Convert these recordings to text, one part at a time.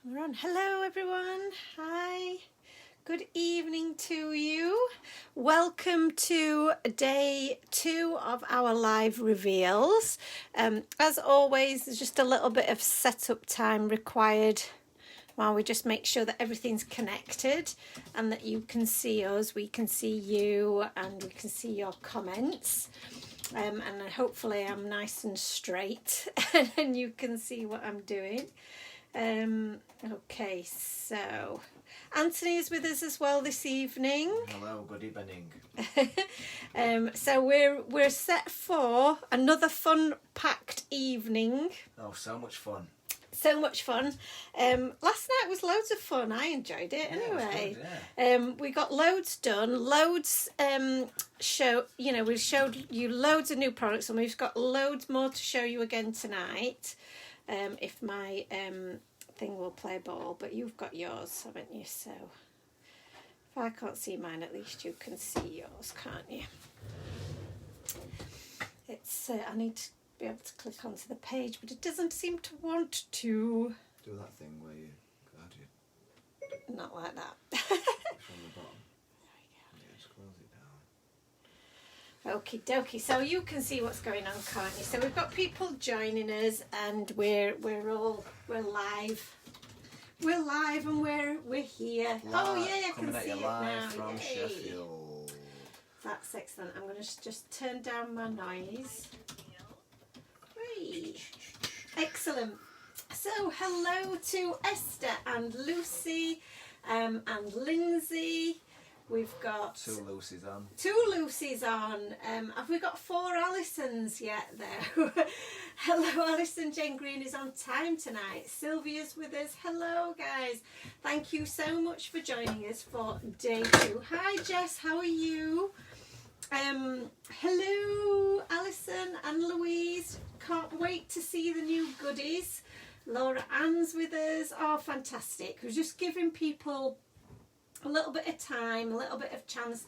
We're on. Hello everyone. Hi. Good evening to you. Welcome to day 2 of our live reveals. As always, there's just a little bit of setup time required while we just make sure that everything's connected and that you can see us, we can see you, and we can see your comments. And hopefully I'm nice and straight and you can see what I'm doing. Okay, so Anthony is with us as well this evening. Hello, good evening. So we're set for another fun-packed evening. Oh, so much fun. So much fun. Last night was loads of fun. I enjoyed it anyway. It was good, we got loads done. Loads we showed you loads of new products, and we've got loads more to show you again tonight. If my thing will play ball, but you've got yours, haven't you? So if I can't see mine, at least you can see yours, can't you? It's I need to be able to click onto the page, but it doesn't seem to want to. Do that thing where you add it. Not like that. From the bottom. There we go. Yeah, scrolls it down. Okie dokie. So you can see what's going on, can't you? So we've got people joining us, and we're live. We're live and we're here. Live, oh yeah, I can coming see at it you live now. from Yay. Sheffield. That's excellent. I'm going to just turn down my noise. Great. Excellent. So hello to Esther and Lucy and Lindsay. We've got 2 Lucy's on. 2 Lucy's on. Have we got 4 Alisons yet though? Hello, Alison. Jane Green is on time tonight. Sylvia's with us. Hello guys. Thank you so much for joining us for day 2. Hi Jess, how are you? Hello Alison and Louise. Can't wait to see the new goodies. Laura Ann's with us. Oh, fantastic. We're just giving people a little bit of time, a little bit of chance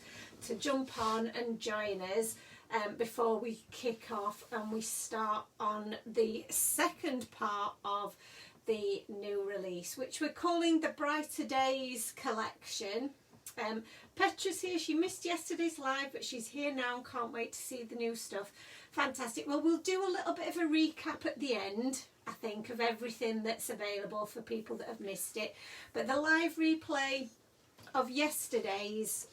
to jump on and join us before we kick off and we start on the second part of the new release, which we're calling the Brighter Days collection. Petra's here. She missed yesterday's live, but she's here now and can't wait to see the new stuff. Fantastic. Well, we'll do a little bit of a recap at the end, I think, of everything that's available for people that have missed it. But the live replay of yesterday's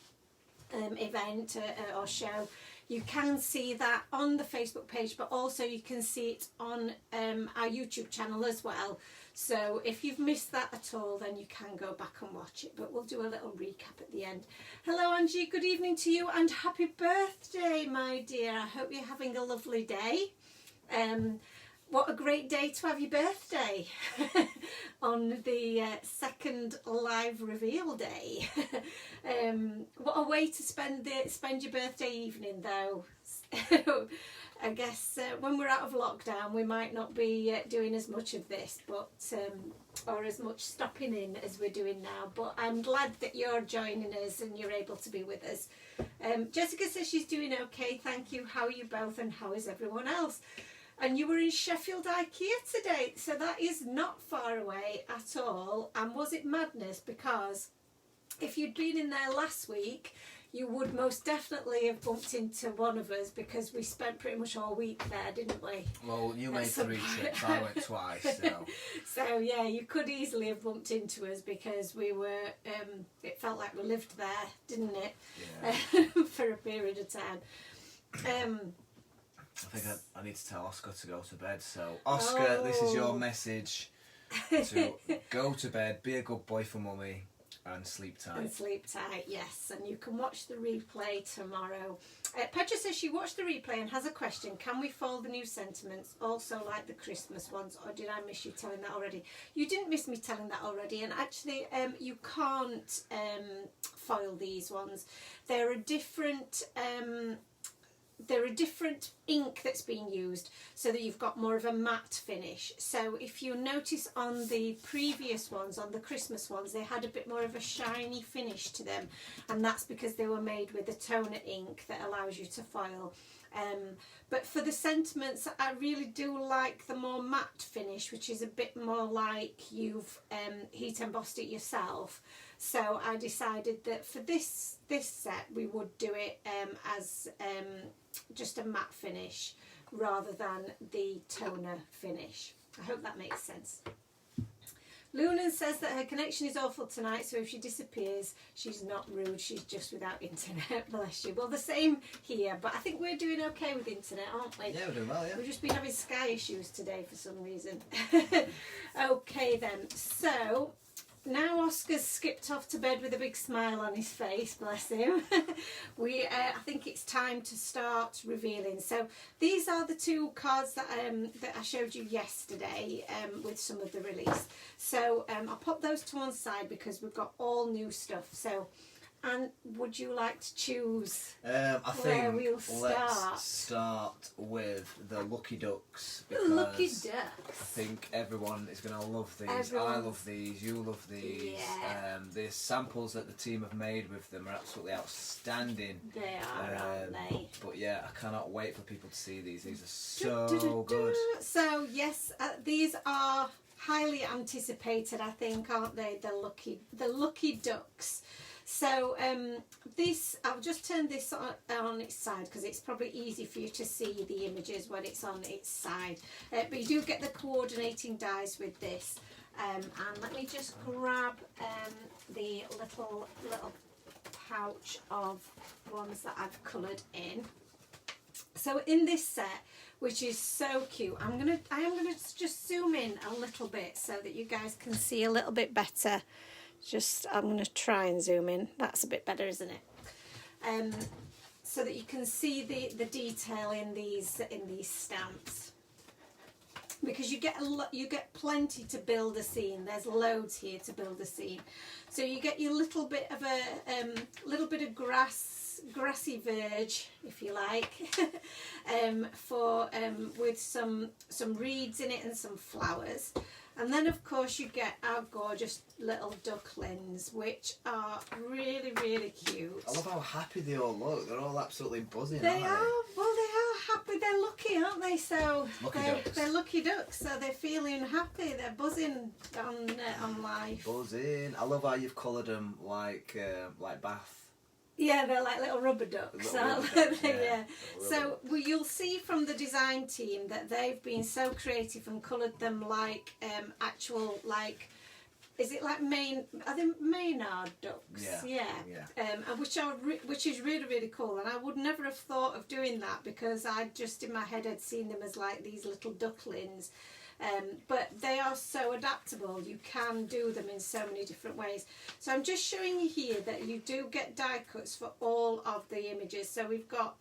event or show, you can see that on the Facebook page, but also you can see it on our YouTube channel as well. So if you've missed that at all, then you can go back and watch it, but we'll do a little recap at the end. Hello Angie, good evening to you and happy birthday, my dear. I hope you're having a lovely day. What a great day to have your birthday on the second live reveal day. What a way to spend your birthday evening though. I guess when we're out of lockdown we might not be doing as much of this, but or as much stopping in as we're doing now, but I'm glad that you're joining us and you're able to be with us. Jessica says she's doing okay, thank you. How are you both and how is everyone else? And you were in Sheffield IKEA today, so that is not far away at all. And was it madness? Because if you'd been in there last week, you would most definitely have bumped into one of us because we spent pretty much all week there, didn't we? Well, you made 3 trips, I went twice, so. So yeah, you could easily have bumped into us because we were, it felt like we lived there, didn't it? Yeah. For a period of time. I think I need to tell Oscar to go to bed, so Oscar, This is your message to go to bed, be a good boy for mummy and sleep tight. And sleep tight, yes, and you can watch the replay tomorrow. Petra says she watched the replay and has a question. Can we fold the new sentiments also like the Christmas ones, or did I miss you telling that already? You didn't miss me telling that already, and actually you can't foil these ones. They're a different ink that's being used so that you've got more of a matte finish. So if you notice on the previous ones, on the Christmas ones, they had a bit more of a shiny finish to them, and that's because they were made with a toner ink that allows you to foil. But for the sentiments, I really do like the more matte finish, which is a bit more like you've heat embossed it yourself. So I decided that for this set we would do it as just a matte finish rather than the toner finish. I hope that makes sense. Lunan says that her connection is awful tonight, so if she disappears, she's not rude, she's just without internet. Bless you. Well, the same here, but I think we're doing okay with internet, aren't we? Yeah, we're doing well, yeah. We've just been having Sky issues today for some reason. Okay then, so now Oscar's skipped off to bed with a big smile on his face, bless him. I think it's time to start revealing. So these are the two cards that I showed you yesterday with some of the release. So I'll pop those to one side because we've got all new stuff. So, and would you like to choose I where think we'll start? let's start with the Lucky Ducks, because Lucky Ducks. I think everyone is going to love these. Everyone. I love these, you love these. Yeah. The samples that the team have made with them are absolutely outstanding. They are, aren't they? But yeah, I cannot wait for people to see these. These are so good. So yes, these are highly anticipated, I think, aren't they? The Lucky Ducks. So this, I'll just turn this on its side because it's probably easy for you to see the images when it's on its side. But you do get the coordinating dies with this. And let me just grab the little pouch of ones that I've coloured in. So in this set, which is so cute, I am gonna just zoom in a little bit so that you guys can see a little bit better. I'm going to try and zoom in. That's a bit better, isn't it? So that you can see the detail in these stamps. Because you get plenty to build a scene. There's loads here to build a scene. So you get your little bit of grassy verge, if you like, with some reeds in it and some flowers. And then, of course, you get our gorgeous little ducklings, which are really, really cute. I love how happy they all look. They're all absolutely buzzing, They aren't they? are. Well, they are happy. They're lucky, aren't they? So They're lucky ducks. So they're feeling happy. They're buzzing on life. Buzzing. I love how you've coloured them like Bath. Yeah, they're like little rubber ducks, aren't they? Yeah. So you'll see from the design team that they've been so creative and coloured them like actual, like, is it like are they Maynard ducks? Yeah. And which is really, really cool. And I would never have thought of doing that because I just in my head had seen them as like these little ducklings. But they are so adaptable. You can do them in so many different ways. So I'm just showing you here that you do get die cuts for all of the images. So you've got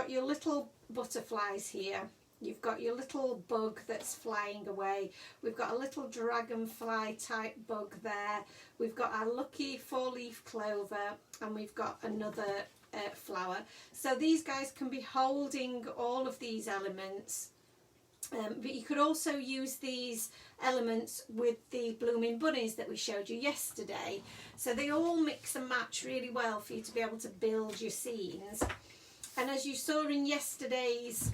your little butterflies here. You've got your little bug that's flying away. We've got a little dragonfly type bug there. We've got our lucky 4-leaf clover, and we've got another flower. So these guys can be holding all of these elements. But you could also use these elements with the blooming bunnies that we showed you yesterday. So they all mix and match really well for you to be able to build your scenes. And as you saw in yesterday's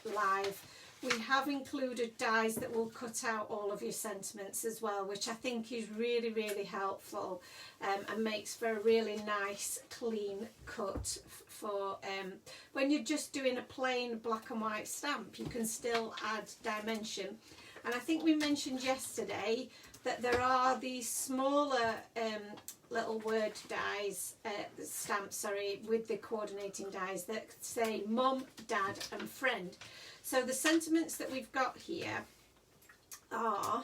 live, we have included dies that will cut out all of your sentiments as well, which I think is really, really helpful and makes for a really nice clean cut for when you're just doing a plain black and white stamp. You can still add dimension. And I think we mentioned yesterday that there are these smaller little word dies, stamps, with the coordinating dies that say mum, dad and friend. So the sentiments that we've got here are...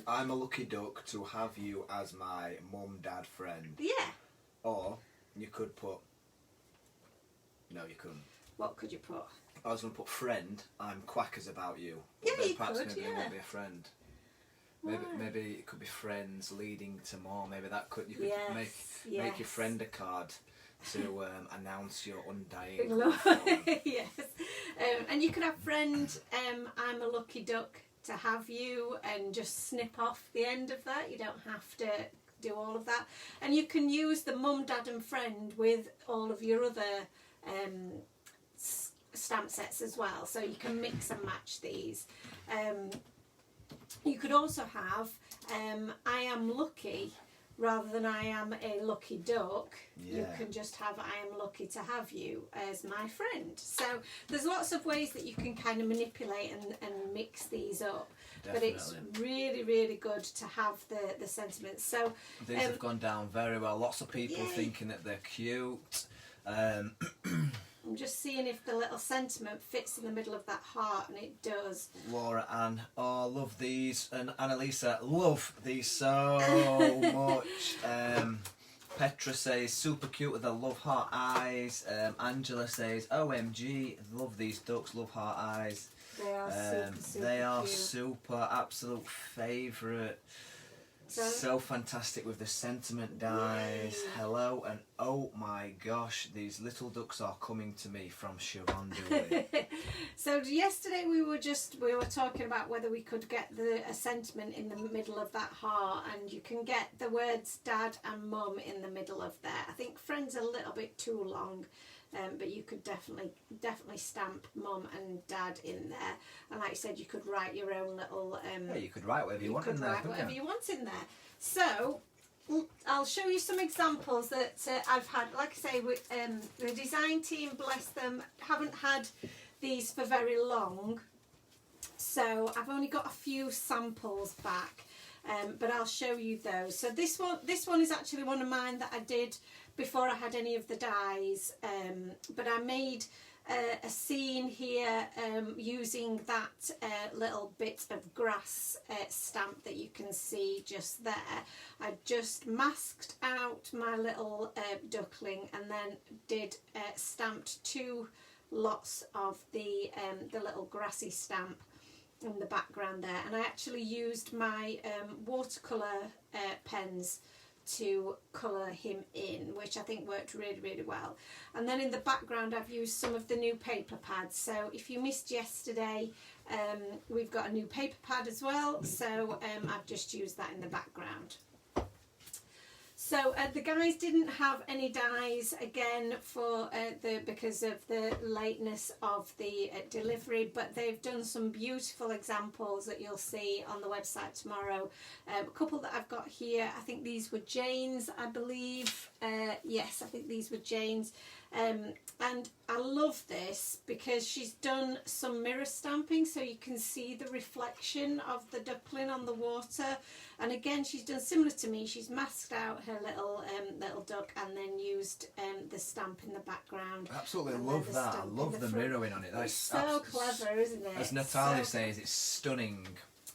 I'm a lucky duck to have you as my mum, dad, friend. Yeah. Or you could put... No, you couldn't. What could you put? I was going to put friend, I'm quackers about you. Yeah, then you perhaps could, maybe yeah. it won't be a friend. Maybe it could be friends leading to more. Maybe that could... You could make your friend a card to announce your undying love. Yes. And you could have friend, I'm a lucky duck to have you, and just snip off the end of that. You don't have to do all of that. And you can use the mum, dad and friend with all of your other stamp sets as well, so you can mix and match these. You could also have I am lucky rather than I am a lucky duck. Yeah. You can just have I am lucky to have you as my friend. So there's lots of ways that you can kind of manipulate and mix these up. Definitely. But it's really, really good to have the sentiments. So these have gone down very well. Lots of people thinking that they're cute. I'm just seeing if the little sentiment fits in the middle of that heart, and it does. Laura Ann, oh, love these. And Annalisa, love these so much. Petra says, super cute with the love heart eyes. Angela says, OMG, love these ducks, love heart eyes. They are super they are cute. super, absolute favourite. So fantastic with the sentiment dies. Yay. Hello, and oh my gosh, these little ducks are coming to me from Sharon Dooley. So yesterday we were talking about whether we could get a sentiment in the middle of that heart, and you can get the words dad and mum in the middle of there. I think friend's a little bit too long. But you could definitely stamp mum and dad in there, and like I said, you could write your own little. Yeah, you could write whatever you want in there. Write whatever you want in there. So I'll show you some examples that I've had. Like I say, the design team, bless them, haven't had these for very long, so I've only got a few samples back. But I'll show you those. So this one is actually one of mine that I did before I had any of the dies, but I made a scene here using that little bit of grass stamp that you can see just there. I just masked out my little duckling and then stamped 2 lots of the little grassy stamp in the background there, and I actually used my watercolour pens to colour him in, which I think worked really, really well. And then in the background I've used some of the new paper pads, so if you missed yesterday, we've got a new paper pad as well, so I've just used that in the background. So the guys didn't have any dies again for because of the lateness of the delivery, but they've done some beautiful examples that you'll see on the website tomorrow. A couple that I've got here, I think these were Jane's, I believe. Yes, I think these were Jane's. And I love this because she's done some mirror stamping, so you can see the reflection of the duckling on the water. And again, she's done similar to me. She's masked out her little duck and then used the stamp in the background. Absolutely love that. I love the mirroring on it. That's so clever, isn't it? As Natalia says, it's stunning.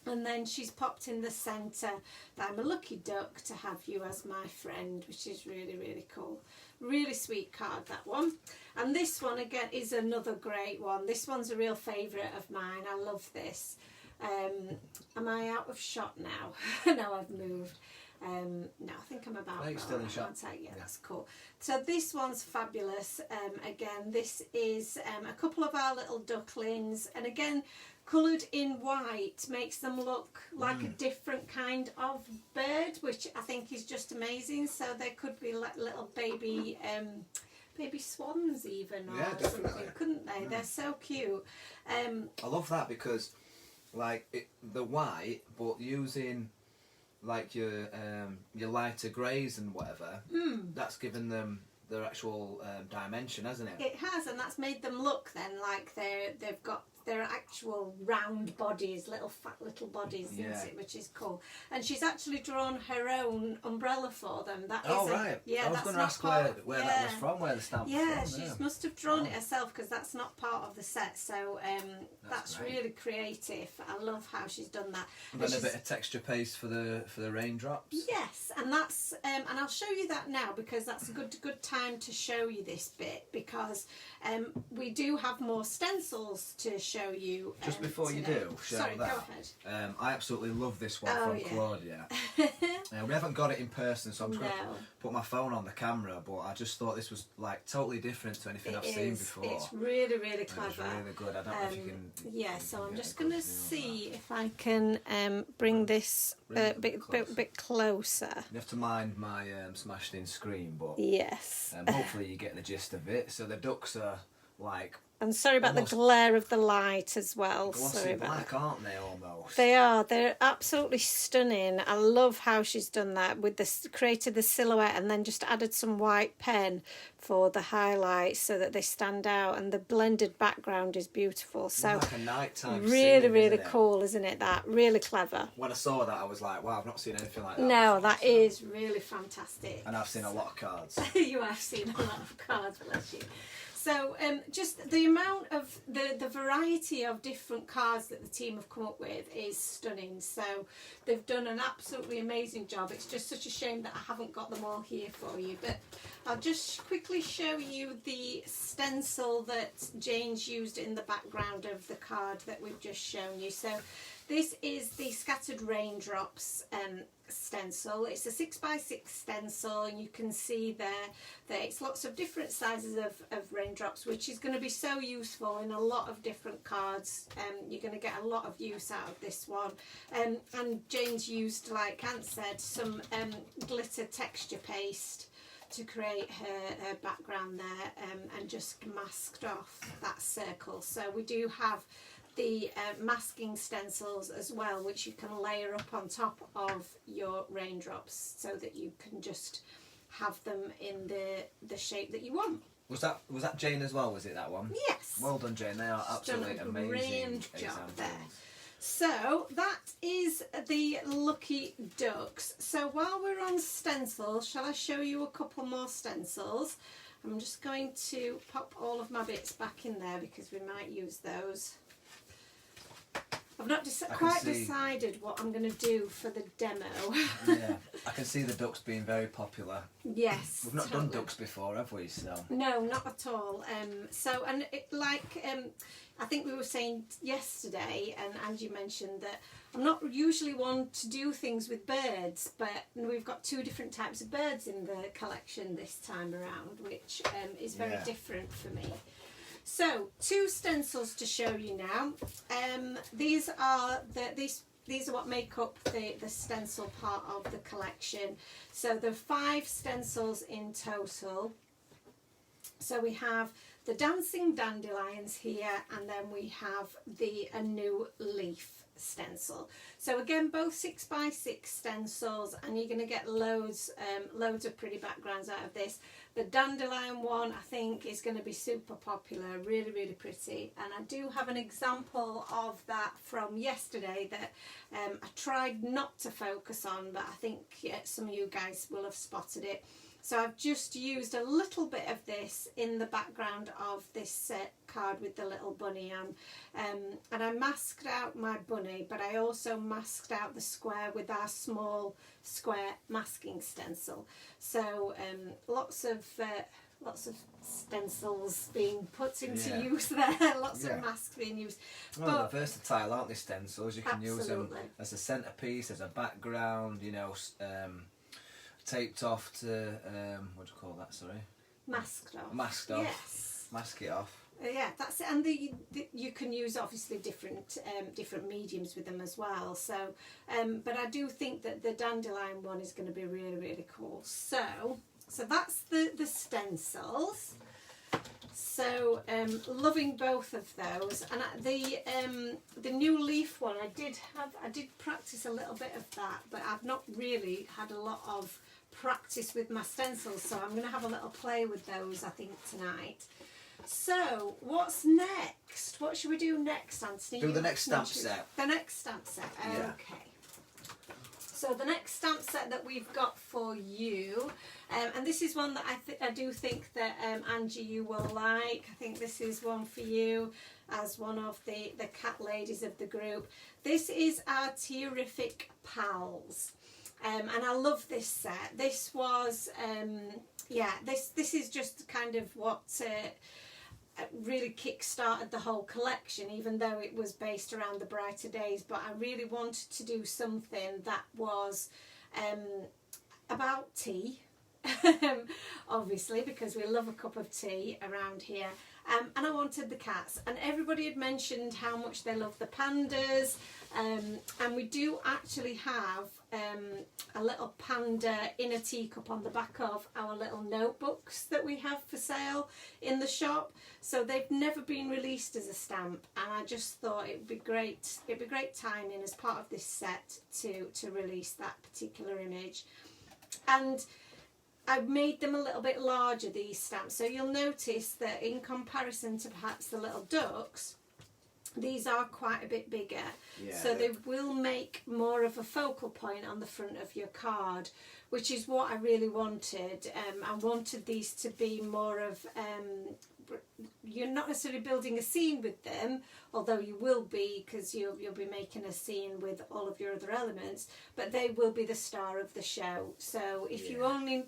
And then she's popped in the centre that I'm a lucky duck to have you as my friend, which is really, really cool. Really sweet card, that one. And this one again is another great one. This one's a real favourite of mine. I love this. Am I out of shot now? No, I've moved. No, I think I'm about. Right, still in shot. Yeah, that's cool. So this one's fabulous. Again, this is a couple of our little ducklings, and again, coloured in white makes them look like a different kind of bird, which I think is just amazing. So they could be like little baby swans even, or something, couldn't they? They're so cute. I love that because, like, the white, but using like your lighter greys and whatever, that's given them their actual dimension, hasn't it? It has, and that's made them look then like they've got their actual round bodies, fat little bodies, isn't it? Which is cool. And she's actually drawn her own umbrella for them. That right. Yeah, I was going to ask where that was from, where the stamp was from. She must have drawn it herself because that's not part of the set. So that's really creative. I love how she's done that. And then a bit of texture paste for the raindrops. Yes, and that's and I'll show you that now because that's a good time to show you this bit because we do have more stencils to show you. Just before today. you do, show Sorry, that. go ahead. I absolutely love this one from Claudia. We haven't got it in person, so I'm just going to put my phone on the camera, but I just thought this was like totally different to anything I've seen before. It's really, really clever. It's really good. I don't know if you can. Yeah, so I'm just going to see if I can bring this a bit closer. You have to mind my smashed in screen, but yes. hopefully you get the gist of it. So the ducks are like And sorry about Almost the glare of the light as well. glossy Sorry about black, that. aren't they, almost? They are. They're absolutely stunning. I love how she's done that with this, created the silhouette and then just added some white pen for the highlights so that they stand out, and the blended background is beautiful. So like a nighttime really, scene, really isn't it? cool, isn't it? That really clever. When I saw that, I was like, wow, I've not seen anything like that No, before, that so- is really fantastic. And I've seen a lot of cards. You have seen a lot of cards, bless you. So just the amount of the variety of different cards that the team have come up with is stunning. So they've done an absolutely amazing job. It's just such a shame that I haven't got them all here for you, but I'll just quickly show you the stencil that Jane's used in the background of the card that we've just shown you. So this is the Scattered Raindrops stencil. It's a 6x6 stencil, and you can see there that it's lots of different sizes of raindrops, which is going to be so useful in a lot of different cards. You're going to get a lot of use out of this one. And Jane's used, like Ant said, some glitter texture paste to create her background there, and just masked off that circle. So we do have the masking stencils as well, which you can layer up on top of your raindrops so that you can just have them in the shape that you want. Was that Jane as well? Was it that one? Yes. Well done, Jane. They are absolutely Done a amazing brilliant job examples. there. So that is the Lucky Ducks. So while we're on stencils, shall I show you a couple more stencils? I'm just going to pop all of my bits back in there because we might use those. I've not quite decided what I'm going to do for the demo. Yeah, I can see the ducks being very popular. Yes. We've not totally. done ducks before, have we? So No, not at all. So, and it, like I think we were saying yesterday, and as you mentioned, that I'm not usually one to do things with birds, but we've got two different types of birds in the collection this time around, which is very different for me. So, two stencils to show you now. These are what make up the stencil part of the collection. So there are 5 stencils in total. So we have the Dancing Dandelions here, and then we have a new leaf stencil. So again, both 6x6 stencils, and you're going to get loads of pretty backgrounds out of this. The dandelion one, I think, is going to be super popular, really, really pretty. And I do have an example of that from yesterday that I tried not to focus on, but I think some of you guys will have spotted it. So I've just used a little bit of this in the background of this card with the little bunny on. And I masked out my bunny, but I also masked out the square with our small square masking stencil. So lots of stencils being put into use there, lots of masks being used. Well, they're versatile, aren't they, stencils? You can use them Absolutely. as a centrepiece, as a background, you know, taped off to, what do you call that, sorry? Masked off. Masked off. Yes. Mask it off. Yeah, that's it. And you can use obviously different mediums with them as well. So, but I do think that the dandelion one is going to be really, really cool. So that's the stencils. So loving both of those, and the new leaf one, I did practice a little bit of that, but I've not really had a lot of practice with my stencils, so I'm going to have a little play with those, I think, tonight. So what's next? What should we do next, Anthony? Do the next stamp set. The next stamp set. Yeah. Okay. So the next stamp set that we've got for you, and this is one that I do think that Angie, you will like. I think this is one for you as one of the cat ladies of the group. This is our Terrific Pals. And I love this set. This was, this is just kind of what really kick-started the whole collection, even though it was based around the brighter days. But I really wanted to do something that was about tea, obviously, because we love a cup of tea around here. And I wanted the cats, and everybody had mentioned how much they love the pandas, and we do actually have a little panda in a teacup on the back of our little notebooks that we have for sale in the shop. So they've never been released as a stamp, and I just thought it'd be great timing as part of this set to release that particular image. And I've made them a little bit larger, these stamps, so you'll notice that in comparison to perhaps the little ducks, these are quite a bit bigger. Yeah, so they will make more of a focal point on the front of your card, which is what I really wanted. I wanted these to be more of, you're not necessarily building a scene with them, although you will be, because you'll be making a scene with all of your other elements, but they will be the star of the show. So if you only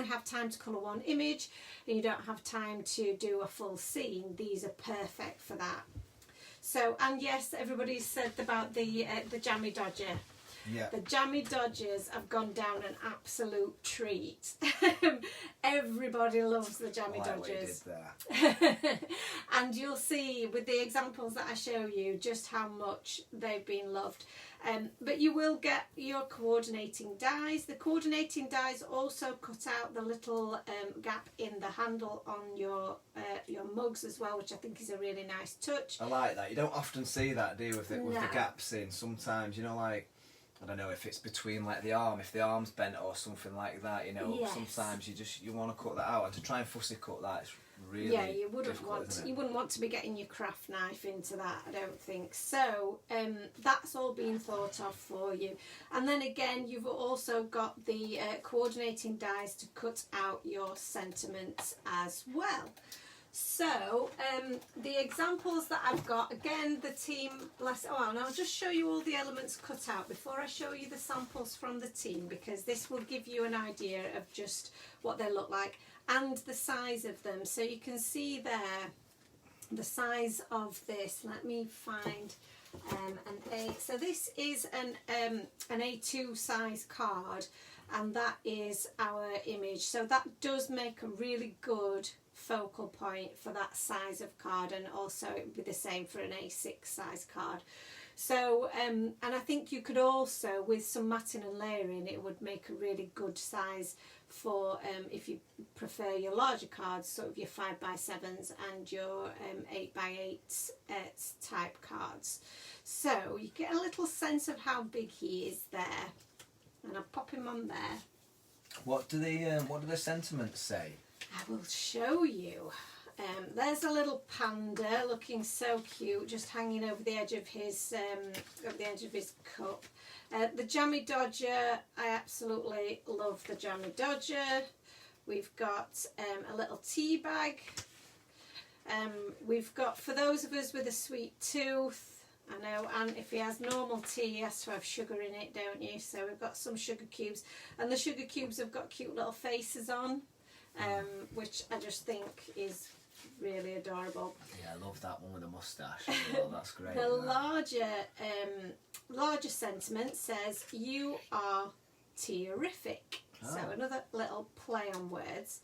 have time to colour one image and you don't have time to do a full scene, these are perfect for that. So, and yes, everybody said about the Jammy Dodger. Yeah. The Jammy Dodgers have gone down an absolute treat. Everybody loves the Jammy Dodgers. Did that. And you'll see with the examples that I show you just how much they've been loved. But you will get your coordinating dies. The coordinating dies also cut out the little gap in the handle on your mugs as well, which I think is a really nice touch. I like that. You don't often see that, do you, with the gaps in. Sometimes, you know, like, I don't know if it's between like the arm, if the arm's bent or something like that, you know. Yes. Sometimes you want to cut that out, and to try and fussy cut that, it's really you wouldn't want to be getting your craft knife into that, I don't think. So that's all been thought of for you. And then again, you've also got the coordinating dies to cut out your sentiments as well. So the examples that I've got, again, the team, and I'll just show you all the elements cut out before I show you the samples from the team, because this will give you an idea of just what they look like and the size of them. So you can see there the size of this. Let me find an A. So this is an A2 size card, and that is our image. So that does make a really good focal point for that size of card, and also it would be the same for an A6 size card. So and I think you could also, with some matting and layering, it would make a really good size for if you prefer your larger cards, sort of your 5x7s and your 8x8 type cards. So you get a little sense of how big he is there, and I'll pop him on there. What do the sentiments say? I will show you. There's a little panda looking so cute, just hanging over the edge of his cup. The Jammy Dodger, I absolutely love the Jammy Dodger. We've got a little tea bag. We've got, for those of us with a sweet tooth, I know, and if he has normal tea, he has to have sugar in it, don't you? So we've got some sugar cubes, and the sugar cubes have got cute little faces on. Which I just think is really adorable. Yeah, I love that one with the moustache as well. That's great. The larger sentiment says, "You are terrific." Oh. So another little play on words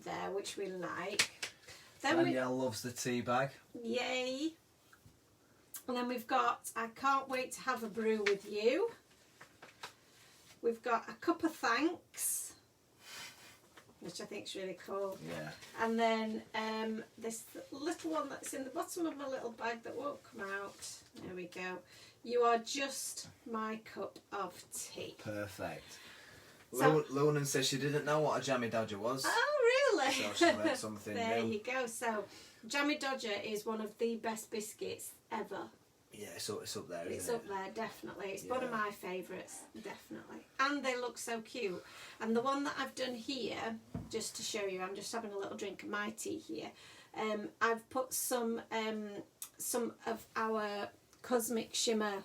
there, which we like. Then Danielle loves the tea bag. Yay! And then we've got, "I can't wait to have a brew with you." We've got "A cup of thanks," which I think is really cool. Yeah. And then this little one that's in the bottom of my little bag that won't come out. There we go. "You are just my cup of tea." Perfect. So, Lunan says she didn't know what a Jammy Dodger was. Oh, really? So she learned something there new. You go. So Jammy Dodger is one of the best biscuits ever. Yeah, it's up there, isn't it? It's up there, definitely. It's one of my favourites, definitely. And they look so cute. And the one that I've done here, just to show you, I'm just having a little drink of my tea here. I've put some of our Cosmic Shimmer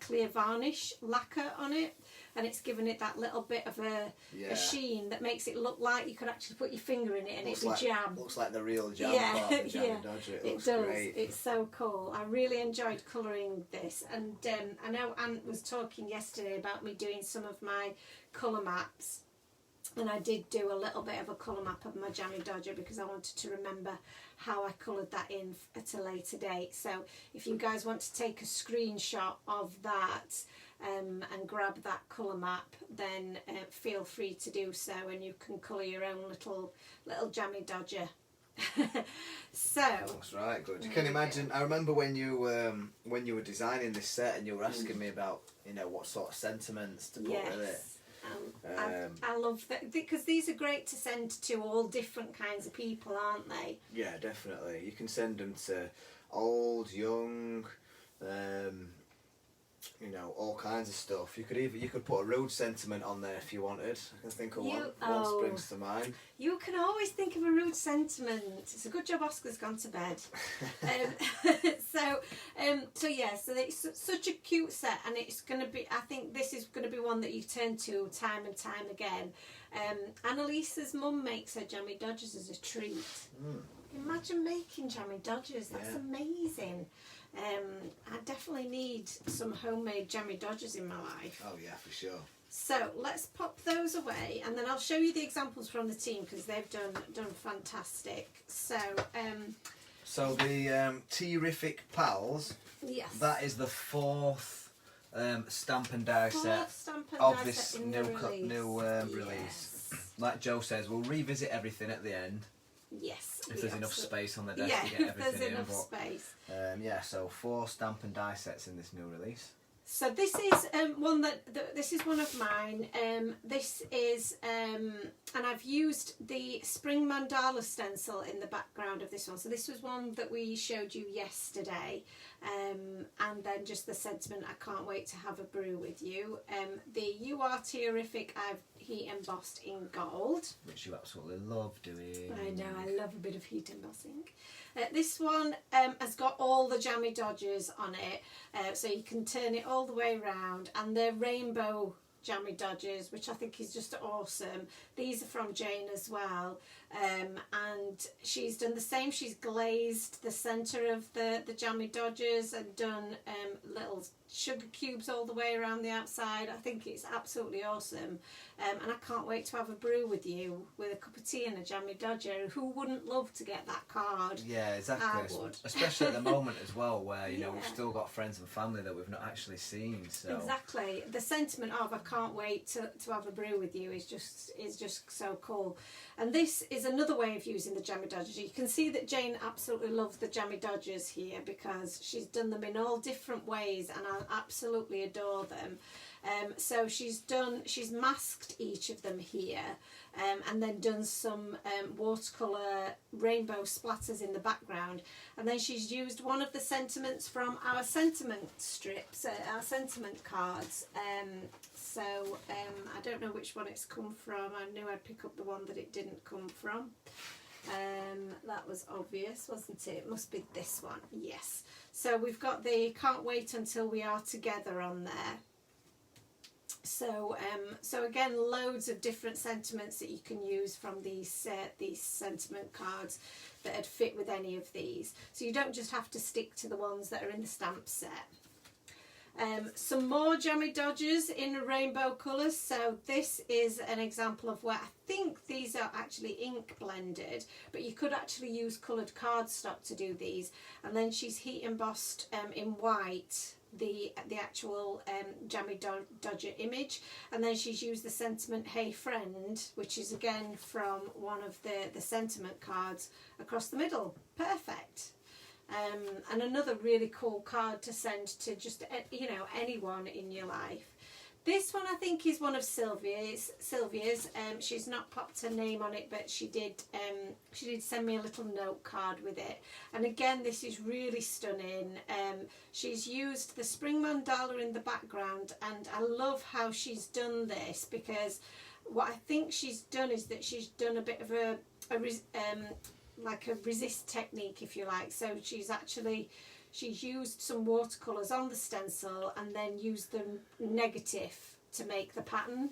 clear varnish lacquer on it, and it's given it that little bit of a sheen that makes it look like you could actually put your finger in it and it'd be jam. Looks like the real jam part of the Jammy Dodger. It looks does. Great. It's so cool. I really enjoyed colouring this, and I know Ant was talking yesterday about me doing some of my colour maps. And I did do a little bit of a colour map of my Jammy Dodger because I wanted to remember how I coloured that in at a later date. So if you guys want to take a screenshot of that and grab that colour map, then feel free to do so, and you can colour your own little Jammy Dodger. So that's right, good. You can imagine. I remember when you were designing this set and you were asking me about, you know, what sort of sentiments to put with it. I love that because these are great to send to all different kinds of people, aren't they? Yeah, definitely. You can send them to old, young, you know, all kinds of stuff. You could put a rude sentiment on there if you wanted. I can think of one springs to mind. You can always think of a rude sentiment. It's a good job Oscar's gone to bed. So it's such a cute set, and it's going to be, I think this is going to be one that you turn to time and time again. Annalisa's mum makes her Jammy Dodgers as a treat. Imagine making Jammy Dodgers, that's amazing. I definitely need some homemade Jammy Dodgers in my life. Oh yeah, for sure. So let's pop those away, and then I'll show you the examples from the team because they've done fantastic. So the Terrific Pals. Yes. That is the fourth stamp and die set of this new release. Like Joe says, we'll revisit everything at the end. Yes. If there's enough space on the desk to get everything there's in. Enough space. So 4 stamp and die sets in this new release. So this is one this is one of mine. This is and I've used the spring mandala stencil in the background of this one. So this was one that we showed you yesterday, and then just the sentiment, I can't wait to have a brew with you. The You Are Terrific, I've heat embossed in gold, which you absolutely love doing. I know, I love a bit of heat embossing. This one has got all the Jammy Dodgers on it, so you can turn it all the way around, and they're rainbow Jammy Dodgers, which I think is just awesome. These are from Jane as well, and she's done the same. She's glazed the centre of the Jammy Dodgers and done little sugar cubes all the way around the outside. I think it's absolutely awesome, and I can't wait to have a brew with you with a cup of tea and a Jammy Dodger. Who wouldn't love to get that card? Yeah, exactly. I would. Especially at the moment as well, where you know we've still got friends and family that we've not actually seen. So exactly, the sentiment of I can't wait to have a brew with you is just so cool. And this is another way of using the Jammy Dodgers. You can see that Jane absolutely loves the Jammy Dodgers here because she's done them in all different ways, and I absolutely adore them. So she's masked each of them here, and then done some watercolour rainbow splatters in the background, and then she's used one of the sentiments from our sentiment strips, our sentiment cards. I don't know which one it's come from. I knew I'd pick up the one that it didn't come from. That was obvious, wasn't it? It must be this one. Yes. So we've got the Can't Wait Until We Are Together on there. So again, loads of different sentiments that you can use from these sentiment cards that would fit with any of these. So you don't just have to stick to the ones that are in the stamp set. Some more Jammy Dodgers in rainbow colours. So this is an example of where I think these are actually ink blended, but you could actually use coloured cardstock to do these. And then she's heat embossed in white the actual Jammy Dodger image, and then she's used the sentiment Hey Friend, which is again from one of the sentiment cards across the middle. Perfect. And another really cool card to send to just anyone in your life. This one I think is one of Sylvia's. She's not popped her name on it, but she did send me a little note card with it. And again, this is really stunning. She's used the spring mandala in the background, and I love how she's done this, because what I think she's done is that she's done a bit of a resist technique, if you like. So she's used some watercolours on the stencil and then used them negative to make the pattern,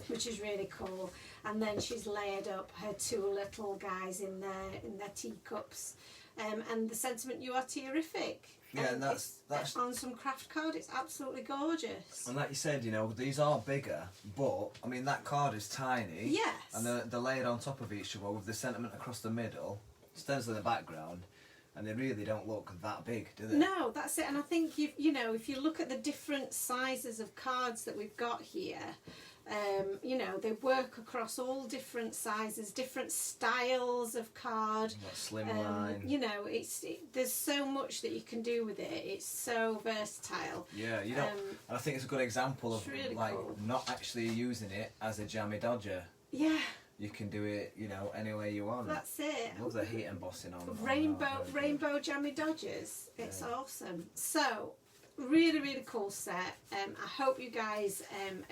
which is really cool. And then she's layered up her two little guys in their teacups, and the sentiment You Are Terrific. Yeah, and that's on some craft card. It's absolutely gorgeous. And like you said, you know, these are bigger, but I mean that card is tiny. Yes. And they're layered on top of each other with the sentiment across the middle, stencil in the background, and they really don't look that big, do they? No, that's it. And I think you know, if you look at the different sizes of cards that we've got here, you know, they work across all different sizes, different styles of card. Slimline. You know, there's so much that you can do with it. It's so versatile. Yeah, you don't. And I think it's a good example of really like cool. not actually using it as a jammy dodger. Yeah. You can do it, you know, any way you want. That's it. Love the heat embossing on Rainbow jammy dodgers. It's awesome. So, really cool set. I hope you guys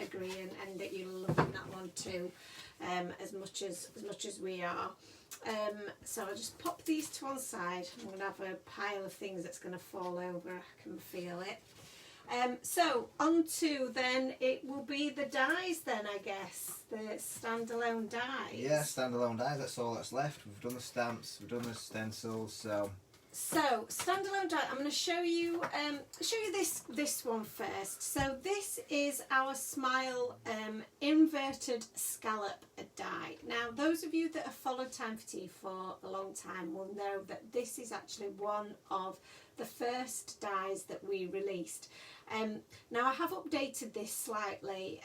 agree and that you're loving that one too, as much as we are. So I'll just pop these to one side. I'm going to have a pile of things that's going to fall over. I can feel it. So on to then, it will be the dies then, I guess, the standalone dies. Yeah, standalone dies, that's all that's left. We've done the stamps, we've done the stencils, so standalone die. I'm going to show you this one first. So this is our Smile inverted scallop die. Now those of you that have followed Time for Tea for a long time will know that this is actually one of the first dies that we released. Now I have updated this slightly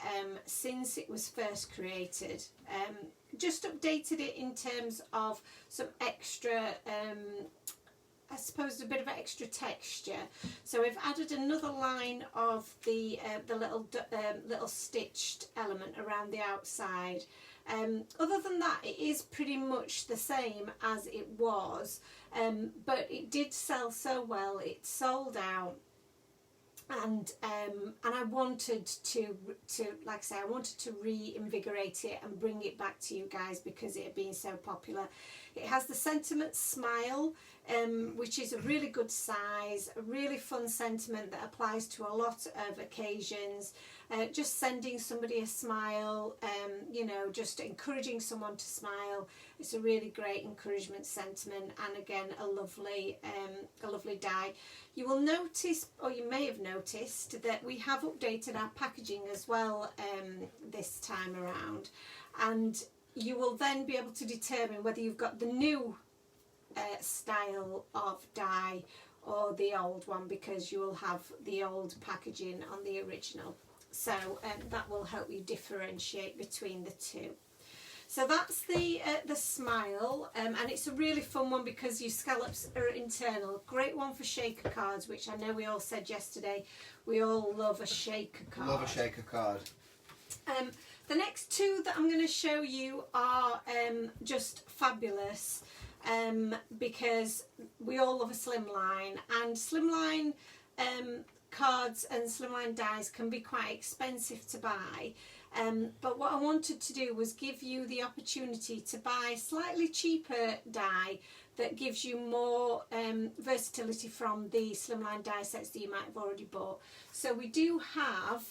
since it was first created. Just updated it in terms of some extra I suppose a bit of extra texture. So we've added another line of the little stitched element around the outside. Other than that, it is pretty much the same as it was, but it did sell so well. It sold out, and I wanted to like I say, I wanted to reinvigorate it and bring it back to you guys because it had been so popular. It has the sentiment Smile, which is a really good size, a really fun sentiment that applies to a lot of occasions. Just sending somebody a smile, you know, just encouraging someone to smile. It's a really great encouragement sentiment, and again a lovely die. You will notice, or you may have noticed, that we have updated our packaging as well this time around, and you will then be able to determine whether you've got the new style of die or the old one, because you will have the old packaging on the original. So that will help you differentiate between the two. So that's the Smile, and it's a really fun one because your scallops are internal. Great one for shaker cards, which I know we all said yesterday. We all love a shaker card. love a shaker card. The next two that I'm going to show you are just fabulous, because we all love a Slimline, and Slimline cards and Slimline dies can be quite expensive to buy, but what I wanted to do was give you the opportunity to buy slightly cheaper die that gives you more versatility from the Slimline die sets that you might have already bought. So we do have,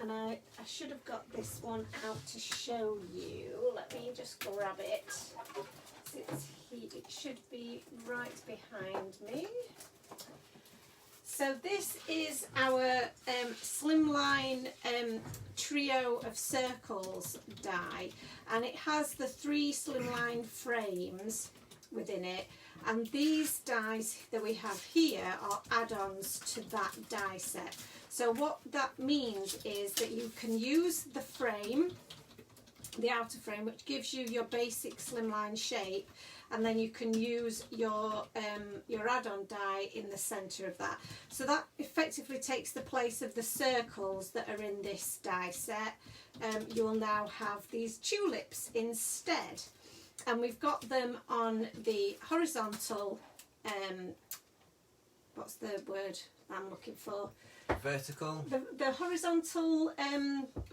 and I should have got this one out to show you. Let me just grab it. It should be right behind me. So this is our Slimline trio of circles die, and it has the 3 Slimline frames within it, and these dies that we have here are add-ons to that die set. So what that means is that you can use the frame, the outer frame, which gives you your basic Slimline shape, and then you can use your add-on die in the centre of that. So that effectively takes the place of the circles that are in this die set. You will now have these tulips instead, and we've got them on the horizontal, what's the word I'm looking for? Vertical. The horizontal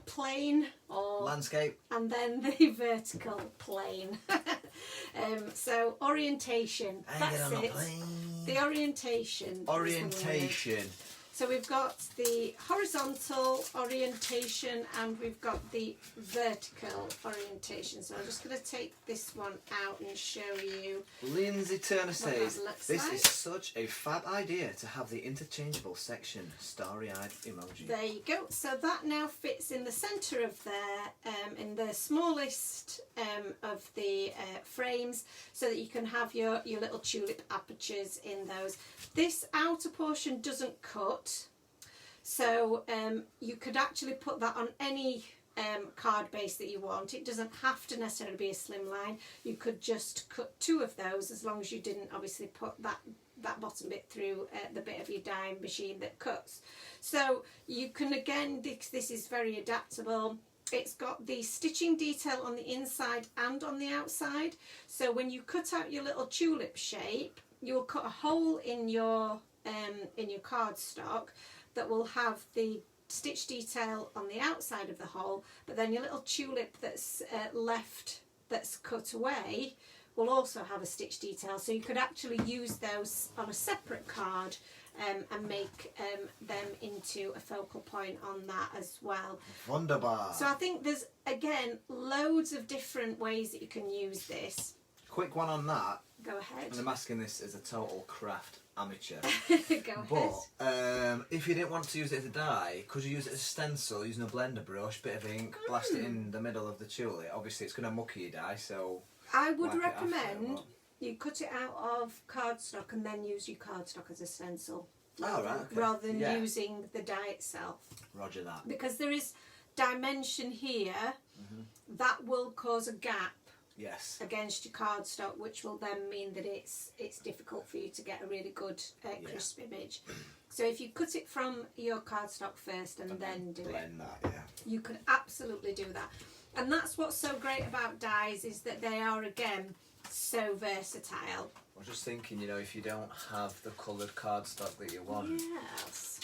plane, or landscape, and then the vertical plane. So orientation. That's it. The orientation. Orientation. So we've got the horizontal orientation and we've got the vertical orientation. So I'm just going to take this one out and show you. Lindsay Turner says, this like. is such a fab idea to have the interchangeable section, starry-eyed emoji. There you go. So that now fits in the centre of there, in the smallest of the frames, so that you can have your little tulip apertures in those. This outer portion doesn't cut, so you could actually put that on any card base that you want. It doesn't have to necessarily be a slimline. You could just cut 2 of those, as long as you didn't obviously put that bottom bit through the bit of your die machine that cuts. So you can, again, this is very adaptable. It's got the stitching detail on the inside and on the outside, so when you cut out your little tulip shape, you'll cut a hole in your cardstock that will have the stitch detail on the outside of the hole, but then your little tulip that's left, that's cut away, will also have a stitch detail. So you could actually use those on a separate card and make them into a focal point on that as well. Wunderbar. So I think there's, again, loads of different ways that you can use this. Quick one on that. Go ahead. And I'm asking this as a total craft amateur. Go ahead. But if you didn't want to use it as a die, could you use it as a stencil using a blender brush, bit of ink, blast it in the middle of the tulip? Obviously it's going to mucky your die, so... I would recommend you cut it out of cardstock and then use your cardstock as a stencil. Oh, right, okay. Rather than using the die itself. Roger that. Because there is dimension here that will cause a gap against your cardstock, which will then mean that it's difficult for you to get a really good crisp image. So if you cut it from your cardstock first and then do blend that, you could absolutely do that. And that's what's so great about dies, is that they are, again, so versatile. I was just thinking, you know, if you don't have the coloured cardstock that you want. Yes.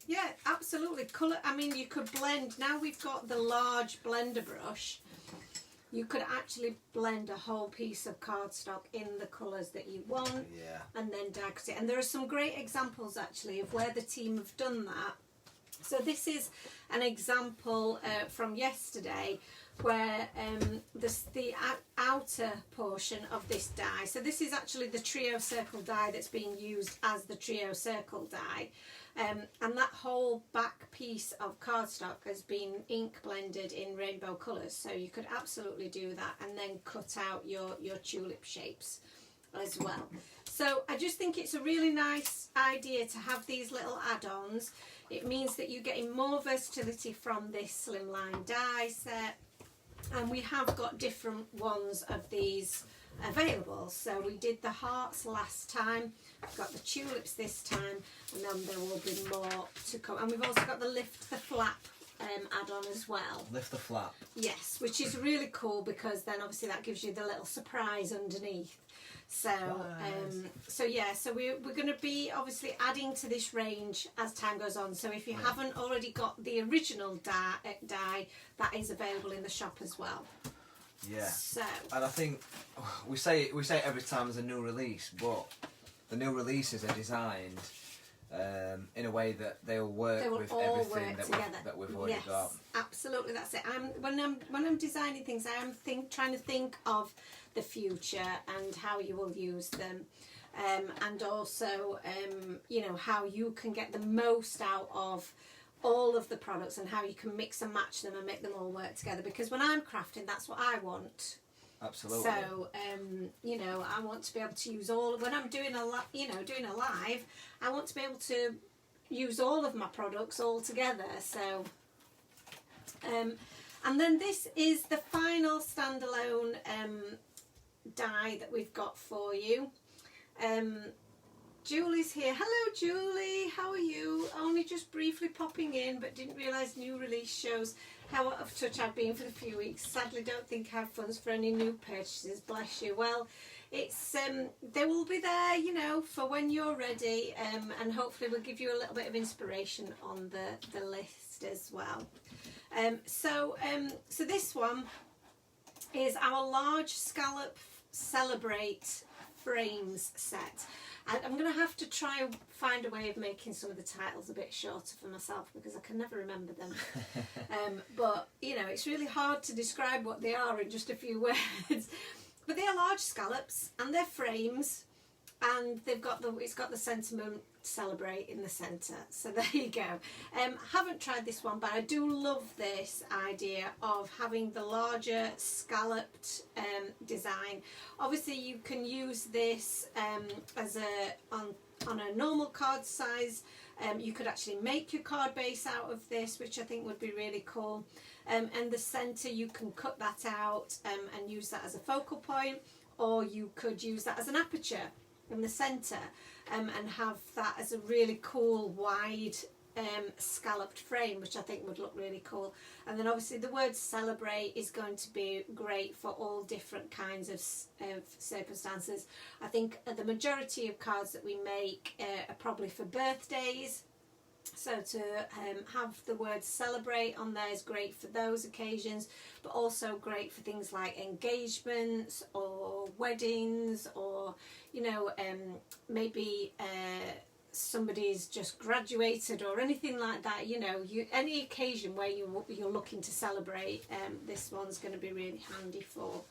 Yeah, absolutely. Colour, I mean, you could blend. Now we've got the large blender brush, you could actually blend a whole piece of cardstock in the colours that you want and then die cut it. And there are some great examples, actually, of where the team have done that. So this is an example from yesterday, where the outer portion of this die, so this is actually the trio circle die that's being used as the trio circle die, and that whole back piece of cardstock has been ink blended in rainbow colours, so you could absolutely do that and then cut out your tulip shapes as well. So I just think it's a really nice idea to have these little add-ons. It means that you're getting more versatility from this slimline die set, and we have got different ones of these available. So we did the hearts last time, we've got the tulips this time, and then there will be more to come. And we've also got the lift the flap add-on as well. Lift the flap. Yes, which is really cool, because then obviously that gives you the little surprise underneath. So so we're going to be obviously adding to this range as time goes on. So if you haven't already got the original die, that is available in the shop as well. Yeah. So, and I think we say it every time there's a new release, but the new releases are designed in a way that they'll work with everything that we've already got. Absolutely, that's it. When I'm designing things, I am trying to think of the future and how you will use them, and also you know, how you can get the most out of all of the products and how you can mix and match them and make them all work together. Because when I'm crafting, that's what I want. Absolutely. So you know, I want to be able to use all. When I'm doing doing a live, I want to be able to use all of my products all together. So and then this is the final standalone die that we've got for you. Julie's here. Hello Julie, how are you? Only just briefly popping in, but didn't realise new release shows how out of touch I've been for a few weeks. Sadly don't think I have funds for any new purchases, bless you. Well, it's they will be there, you know, for when you're ready, and hopefully we'll give you a little bit of inspiration on the list as well. So this one is our large Scallop Celebrate Frames set. I'm going to have to try and find a way of making some of the titles a bit shorter for myself because I can never remember them. But, you know, it's really hard to describe what they are in just a few words. But they are large scallops and they're frames, and it's got the sentiment celebrate in the centre. So there you go. Haven't tried this one, but I do love this idea of having the larger scalloped design. Obviously you can use this as on a normal card size. You could actually make your card base out of this, which I think would be really cool. And the centre, you can cut that out and use that as a focal point, or you could use that as an aperture in the centre and have that as a really cool wide scalloped frame, which I think would look really cool. And then obviously the word celebrate is going to be great for all different kinds of circumstances. I think the majority of cards that we make are probably for birthdays. So to have the word celebrate on there is great for those occasions, but also great for things like engagements or weddings, or, you know, maybe somebody's just graduated or anything like that. You know, any occasion where you're looking to celebrate, this one's going to be really handy for.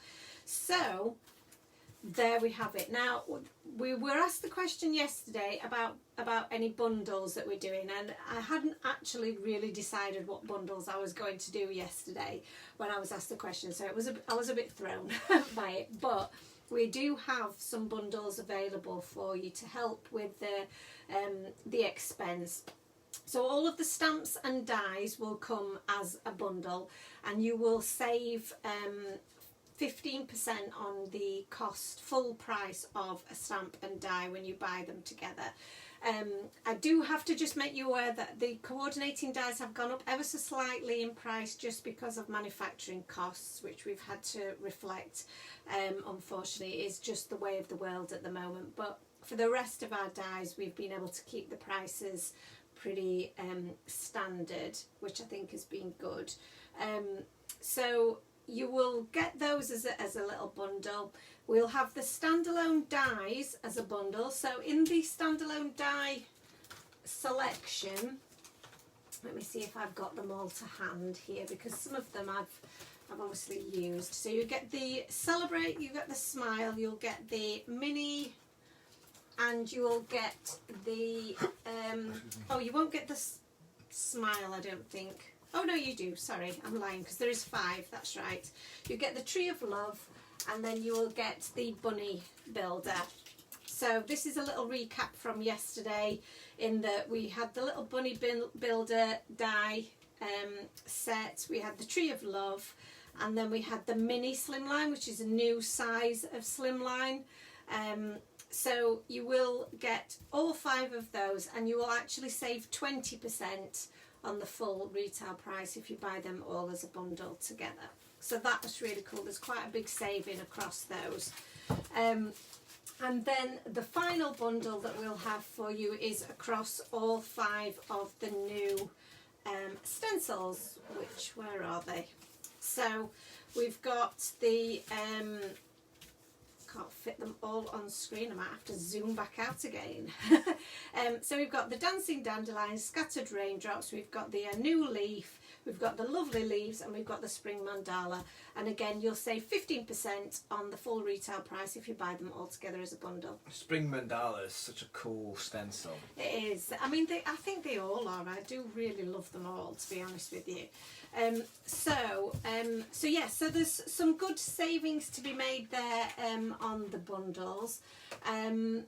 So there we have it. Now, we were asked the question yesterday about any bundles that we're doing, and I hadn't actually really decided what bundles I was going to do yesterday when I was asked the question, so I was a bit thrown by it. But we do have some bundles available for you to help with the expense. So all of the stamps and dies will come as a bundle, and you will save 15% on the full price of a stamp and die when you buy them together. I do have to just make you aware that the coordinating dies have gone up ever so slightly in price just because of manufacturing costs, which we've had to reflect. Unfortunately, it's just the way of the world at the moment. But for the rest of our dies, we've been able to keep the prices pretty standard, which I think has been good. So you will get those as a little bundle. We'll have the standalone dies as a bundle. So in the standalone die selection, let me see if I've got them all to hand here, because some of them I've obviously used. So you get the celebrate, you get the smile, you'll get the mini, and you will get the oh, you won't get the smile, I don't think. Oh no, you do, sorry, I'm lying, because there is 5, that's right. You get the Tree of Love, and then you will get the Bunny Builder. So this is a little recap from yesterday, in that we had the little Bunny Builder die set, we had the Tree of Love, and then we had the mini Slimline, which is a new size of Slimline. So you will get all 5 of those, and you will actually save 20% on the full retail price if you buy them all as a bundle together. So that was really cool. There's quite a big saving across those. And then the final bundle that we'll have for you is across all 5 of the new stencils, which, where are they? So we've got the can't fit them all on screen, I might have to zoom back out again. So we've got the Dancing Dandelions, Scattered Raindrops, we've got the New Leaf, we've got the Lovely Leaves, and we've got the Spring Mandala. And again, you'll save 15% on the full retail price if you buy them all together as a bundle. Spring Mandala is such a cool stencil. It is. I mean, I think they all are. I do really love them all, to be honest with you. So yeah, so there's some good savings to be made there on the bundles, and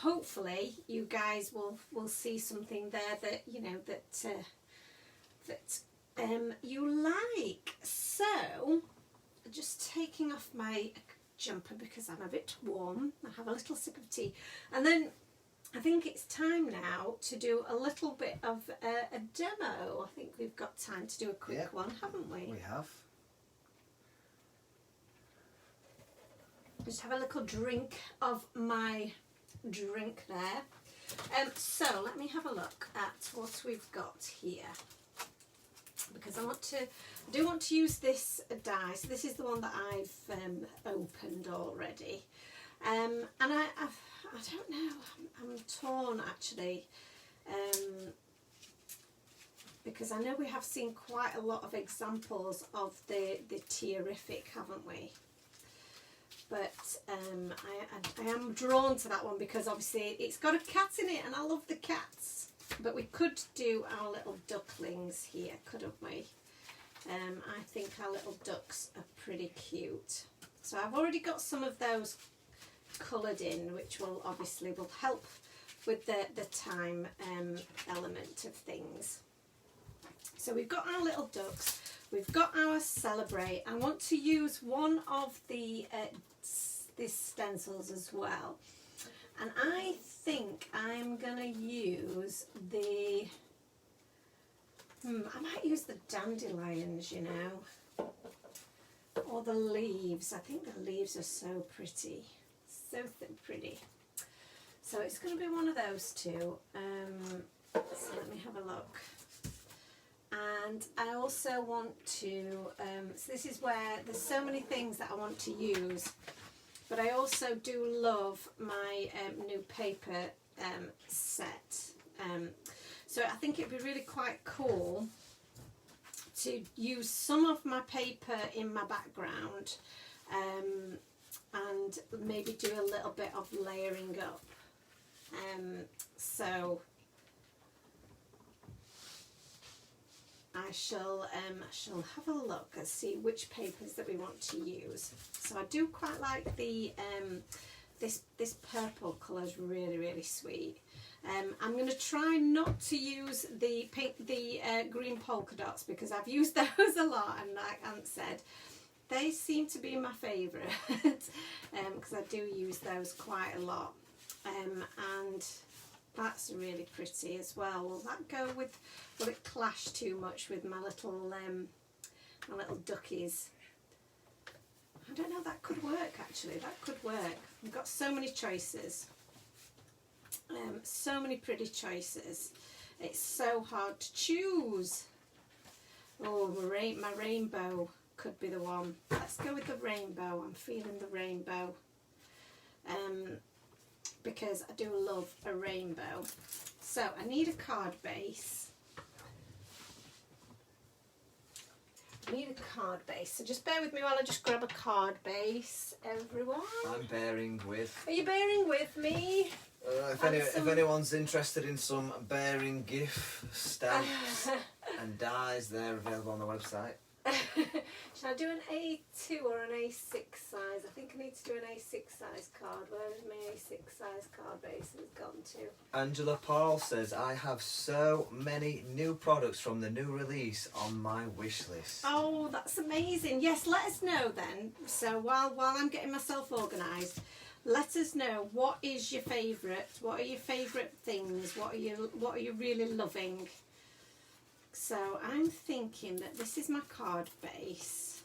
hopefully you guys will see something there that you know that you like. So just taking off my jumper because I'm a bit warm. I have a little sip of tea, and then I think it's time now to do a little bit of a demo. I think we've got time to do a quick one, haven't we? We have. Just have a little drink of my drink there. So let me have a look at what we've got here, because I do want to use this die. So this is the one that I've opened already. And I don't know, I'm torn actually, because I know we have seen quite a lot of examples of the terrific, haven't we? But I am drawn to that one because obviously it's got a cat in it and I love the cats. But we could do our little ducklings here, couldn't we? I think our little ducks are pretty cute. So I've already got some of those coloured in, which will obviously help with the time element of things. So we've got our little ducks, we've got our Celebrate. I want to use one of the stencils as well, and I think I'm gonna use the I might use the dandelions, you know, or the leaves. I think the leaves are so pretty, so pretty. So it's going to be one of those two. So let me have a look. And I also want to, so this is where there's so many things that I want to use, but I also do love my new paper set. So I think it'd be really quite cool to use some of my paper in my background, and maybe do a little bit of layering up. So I shall have a look and see which papers that we want to use. So I do quite like the this purple colour is really sweet. I'm going to try not to use the green polka dots because I've used those a lot, and like Ant said, they seem to be my favourite because I do use those quite a lot. And that's really pretty as well. Will that go with, will it clash too much with my little duckies? I don't know, that could work actually, that could work. We've got so many choices. So many pretty choices. It's so hard to choose. Oh, my rainbow could be the one. Let's go with the rainbow. I'm feeling the rainbow. Because I do love a rainbow. So I need a card base. So just bear with me while I just grab a card base, everyone. I'm bearing with. Are you bearing with me? If anyone's interested in some bearing GIF stamps and dies, they're available on the website. Should I do an A2 or an A6 size? I think I need to do an A6 size card. Where has my A6 size card base gone to? Angela Paul says, I have so many new products from the new release on my wish list. Oh, that's amazing. Yes, let us know then. So while I'm getting myself organised, let us know what is your favourite. What are your favourite things? What are you really loving? So I'm thinking that this is my card base.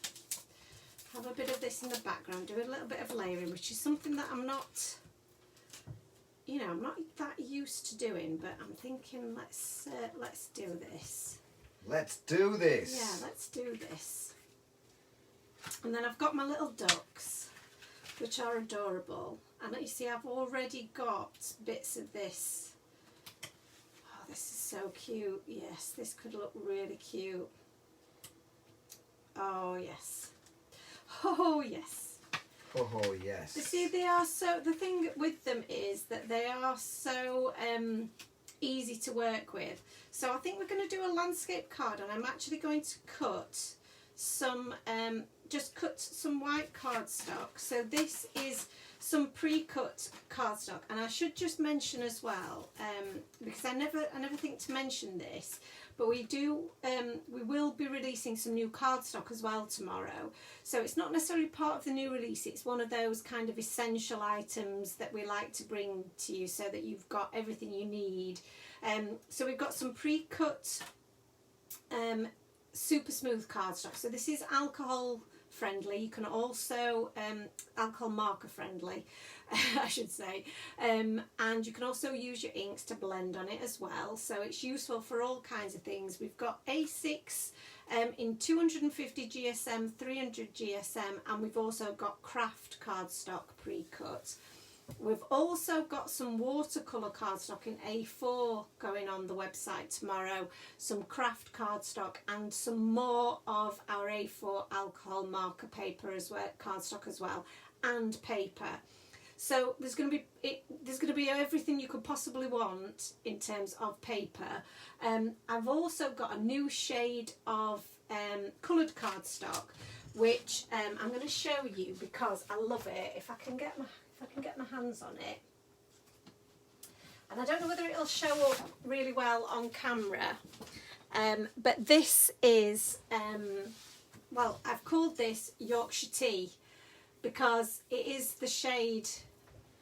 Have a bit of this in the background, do a little bit of layering, which is something that I'm not, you know, I'm not that used to doing, but I'm thinking let's do this. Let's do this. Yeah, let's do this. And then I've got my little ducks, which are adorable. And you see, I've already got bits of this. This is so cute. Yes, this could look really cute. Oh yes. Oh yes. Oh yes. You see, they are so, the thing with them is that they are so easy to work with. So I think we're going to do a landscape card, and I'm actually going to cut some just cut some white cardstock. So this is some pre-cut cardstock, and I should just mention as well, because I never think to mention this, but we will be releasing some new cardstock as well tomorrow. So it's not necessarily part of the new release, it's one of those kind of essential items that we like to bring to you so that you've got everything you need. So we've got some pre-cut super smooth cardstock. So this is alcohol friendly. You can also alcohol marker friendly, I should say, and you can also use your inks to blend on it as well. So it's useful for all kinds of things. We've got A6 in 250 GSM, 300 GSM, and we've also got craft cardstock pre-cut. We've also got some watercolour cardstock in A4 going on the website tomorrow, some craft cardstock and some more of our A4 alcohol marker paper as well, cardstock as well, and paper. So there's going to be everything you could possibly want in terms of paper. I've also got a new shade of coloured cardstock, which I'm going to show you because I love it. If I can get my hands on it, and I don't know whether it'll show up really well on camera, but this is well, I've called this Yorkshire Tea because it is the shade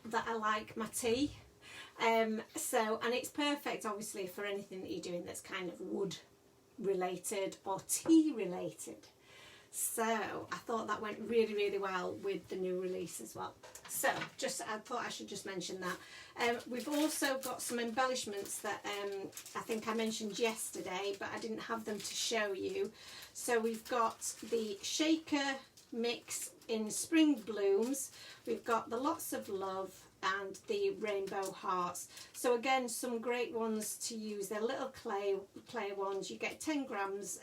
that I like my tea. And it's perfect obviously for anything that you're doing that's kind of wood related or tea related. So I thought that went really, really well with the new release as well. So I thought I should just mention that. We've also got some embellishments that I think I mentioned yesterday, but I didn't have them to show you. So we've got the shaker mix in Spring Blooms. We've got the Lots of Love and the Rainbow Hearts. So again, some great ones to use. They're little clay ones. You get 10 grams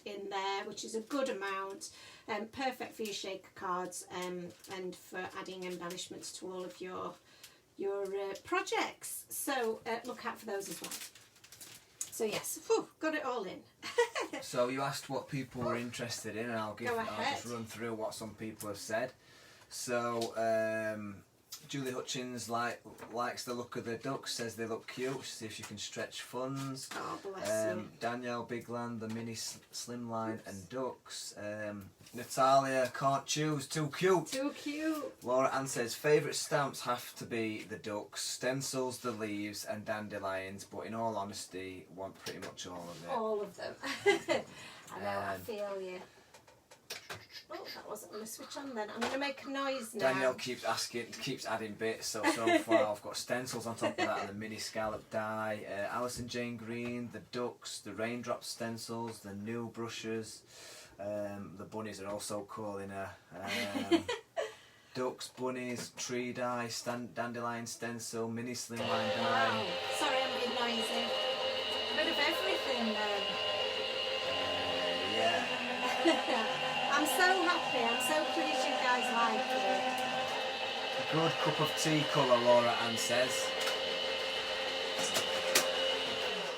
in there, which is a good amount. Perfect for your shaker cards and for adding embellishments to all of your projects. So look out for those as well. So yes, got it all in. So you asked what people were interested in, and I'll just run through what some people have said. So Julie Hutchins likes the look of the ducks, says they look cute. See if she can stretch funds. Oh, bless you. Danielle Bigland, the mini Slimline and ducks. Natalia, can't choose, too cute. Too cute. Laura Ann says favourite stamps have to be the ducks, stencils, the leaves and dandelions, but in all honesty want pretty much all of it. All of them. I know, I feel you. Oh, that wasn't going to switch on then. I'm going to make a noise now. Danielle keeps adding bits. So far I've got stencils on top of that and the mini scallop die. Alison Jane Green, the ducks, the Raindrops stencils, the new brushes. The bunnies are also calling her. Ducks, bunnies, tree die, dandelion stencil, mini slimline die. Sorry, I'm being noisy. A bit of everything then. Yeah. I'm so happy. I'm so pleased you guys like it. A good cup of tea colour, Laura Ann says.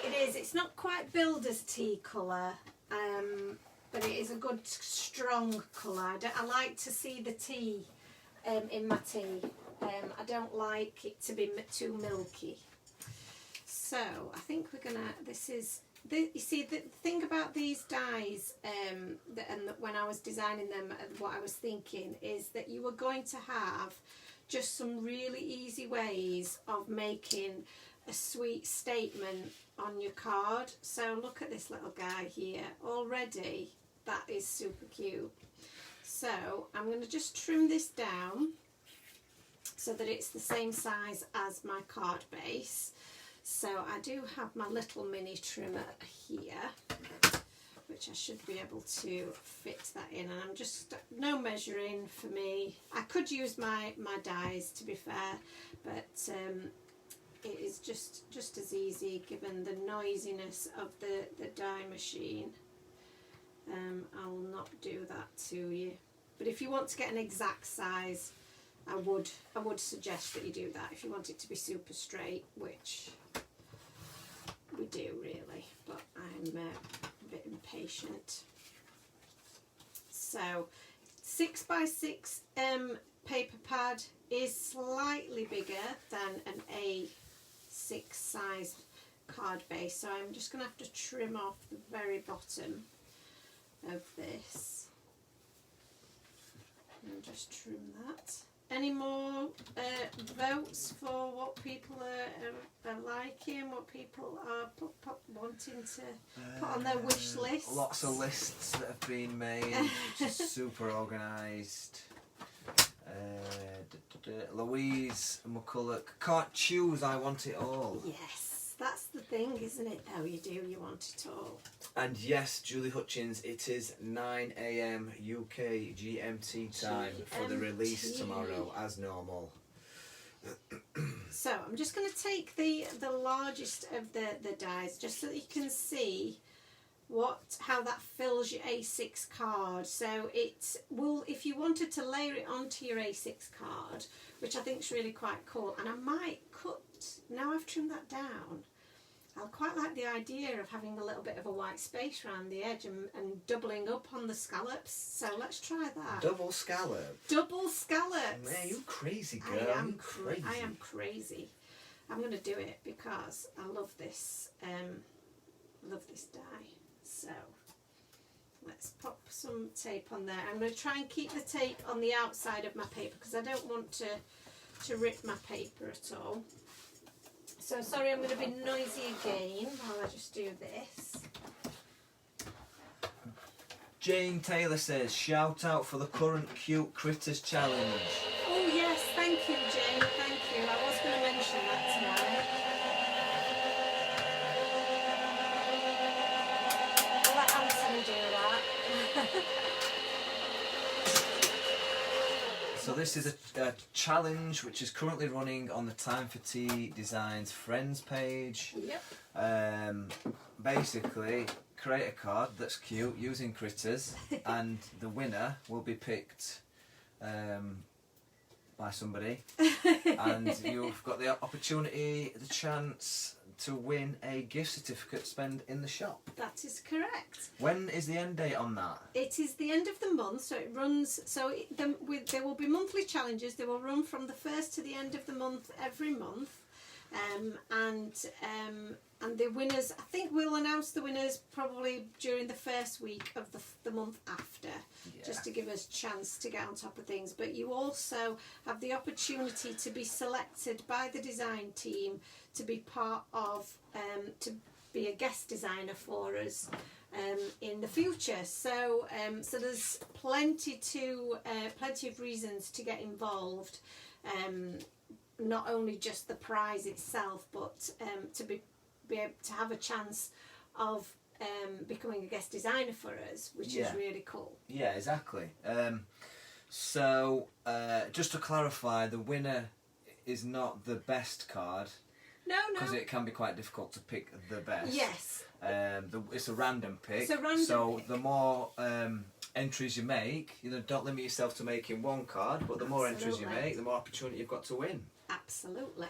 It is. It's not quite builder's tea colour, but it is a good strong colour. I like to see the tea in my tea. I don't like it to be too milky. So I think we're gonna. You see, the thing about these dies, and when I was designing them, what I was thinking is that you were going to have just some really easy ways of making a sweet statement on your card. So look at this little guy here. Already, that is super cute. So I'm going to just trim this down so that it's the same size as my card base. So I do have my little mini trimmer here, which I should be able to fit that in. And I'm just, no measuring for me. I could use my dies, to be fair, but it is just as easy given the noisiness of the die machine. I will not do that to you. But if you want to get an exact size, I would suggest that you do that if you want it to be super straight, which we do really, but I'm a bit impatient. So 6x6 paper pad is slightly bigger than an A6 size card base, so I'm just going to have to trim off the very bottom of this and just trim that. Any more votes for what people are liking, what people are wanting to put on their wish list? Lots of lists that have been made, just super organised. Louise McCulloch, can't choose, I want it all. Yes, that's the thing, isn't it? Oh, you do, you want it all. And yes, Julie Hutchins, it is 9 AM UK GMT time for the release tomorrow, as normal. So I'm just going to take the largest of the dies, just so that you can see how that fills your A6 card. So it will, if you wanted to layer it onto your A6 card, which I think is really quite cool, and I might cut, now I've trimmed that down, I quite like the idea of having a little bit of a white space around the edge and doubling up on the scallops. So let's try that. Double scallop. Double scallops. Man, you crazy girl. I am crazy. I am crazy. I'm going to do it because I love this. Love this die. So let's pop some tape on there. I'm going to try and keep the tape on the outside of my paper because I don't want to rip my paper at all. So sorry, I'm going to be noisy again while I just do this. Jane Taylor says, shout out for the current Cute Critters Challenge. Oh yes, thank you Jane, thank you. I was going to mention that tonight. I'll let Anthony do that. So this is a challenge which is currently running on the Time for Tea Designs Friends page. Yep. Basically, create a card that's cute using critters, and the winner will be picked by somebody, and you've got the opportunity, the chance to win a gift certificate to spend in the shop. That is correct. When is the end date on that? It is the end of the month, so it runs. So there will be monthly challenges. They will run from the first to the end of the month every month, and the winners. I think we'll announce the winners probably during the first week of the month after, just to give us a chance to get on top of things. But you also have the opportunity to be selected by the design team to be part of, to be a guest designer for us in the future. So so there's plenty of reasons to get involved. Not only just the prize itself, but to be able to have a chance of becoming a guest designer for us, which is really cool. Yeah, exactly. So just to clarify, the winner is not the best card. No. Because it can be quite difficult to pick the best. Yes. It's a random pick. It's a random pick. The more entries you make, don't limit yourself to making one card, but the more entries you make, the more opportunity you've got to win. Absolutely.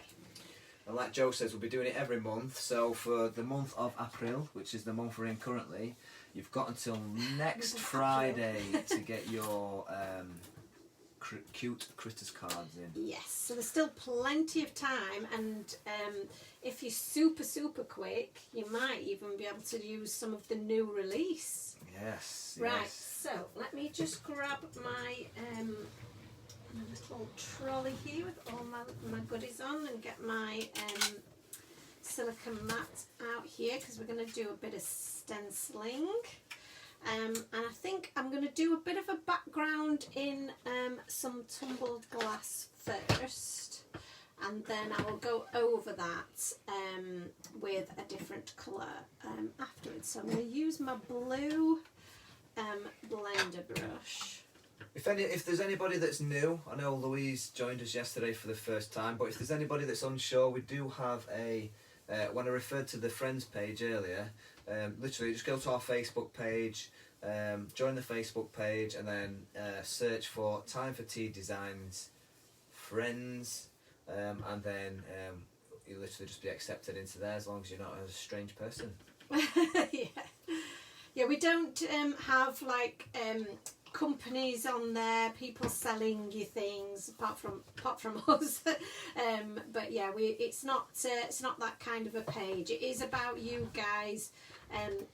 And like Joe says, we'll be doing it every month. So for the month of April, which is the month we're in currently, you've got until next Friday to get your cute critters cards in. Yes, so there's still plenty of time, and if you're super quick, you might even be able to use some of the new release. Yes. Right, so let me just grab my little trolley here with all my goodies on, and get my silicone mat out here, because we're going to do a bit of stenciling. And I think I'm going to do a bit of a background in some tumbled glass first, and then I will go over that with a different colour afterwards. So I'm going to use my blue blender brush. If there's anybody that's new, I know Louise joined us yesterday for the first time, but if there's anybody that's unsure, we do have a, when I referred to the Friends page earlier, literally just go to our Facebook page, join the Facebook page, and then search for Time for Tea Designs Friends, and then you literally just be accepted into there as long as you're not a strange person. Yeah, we don't have like companies on there, people selling you things apart from us. But yeah, it's not that kind of a page. It is about you guys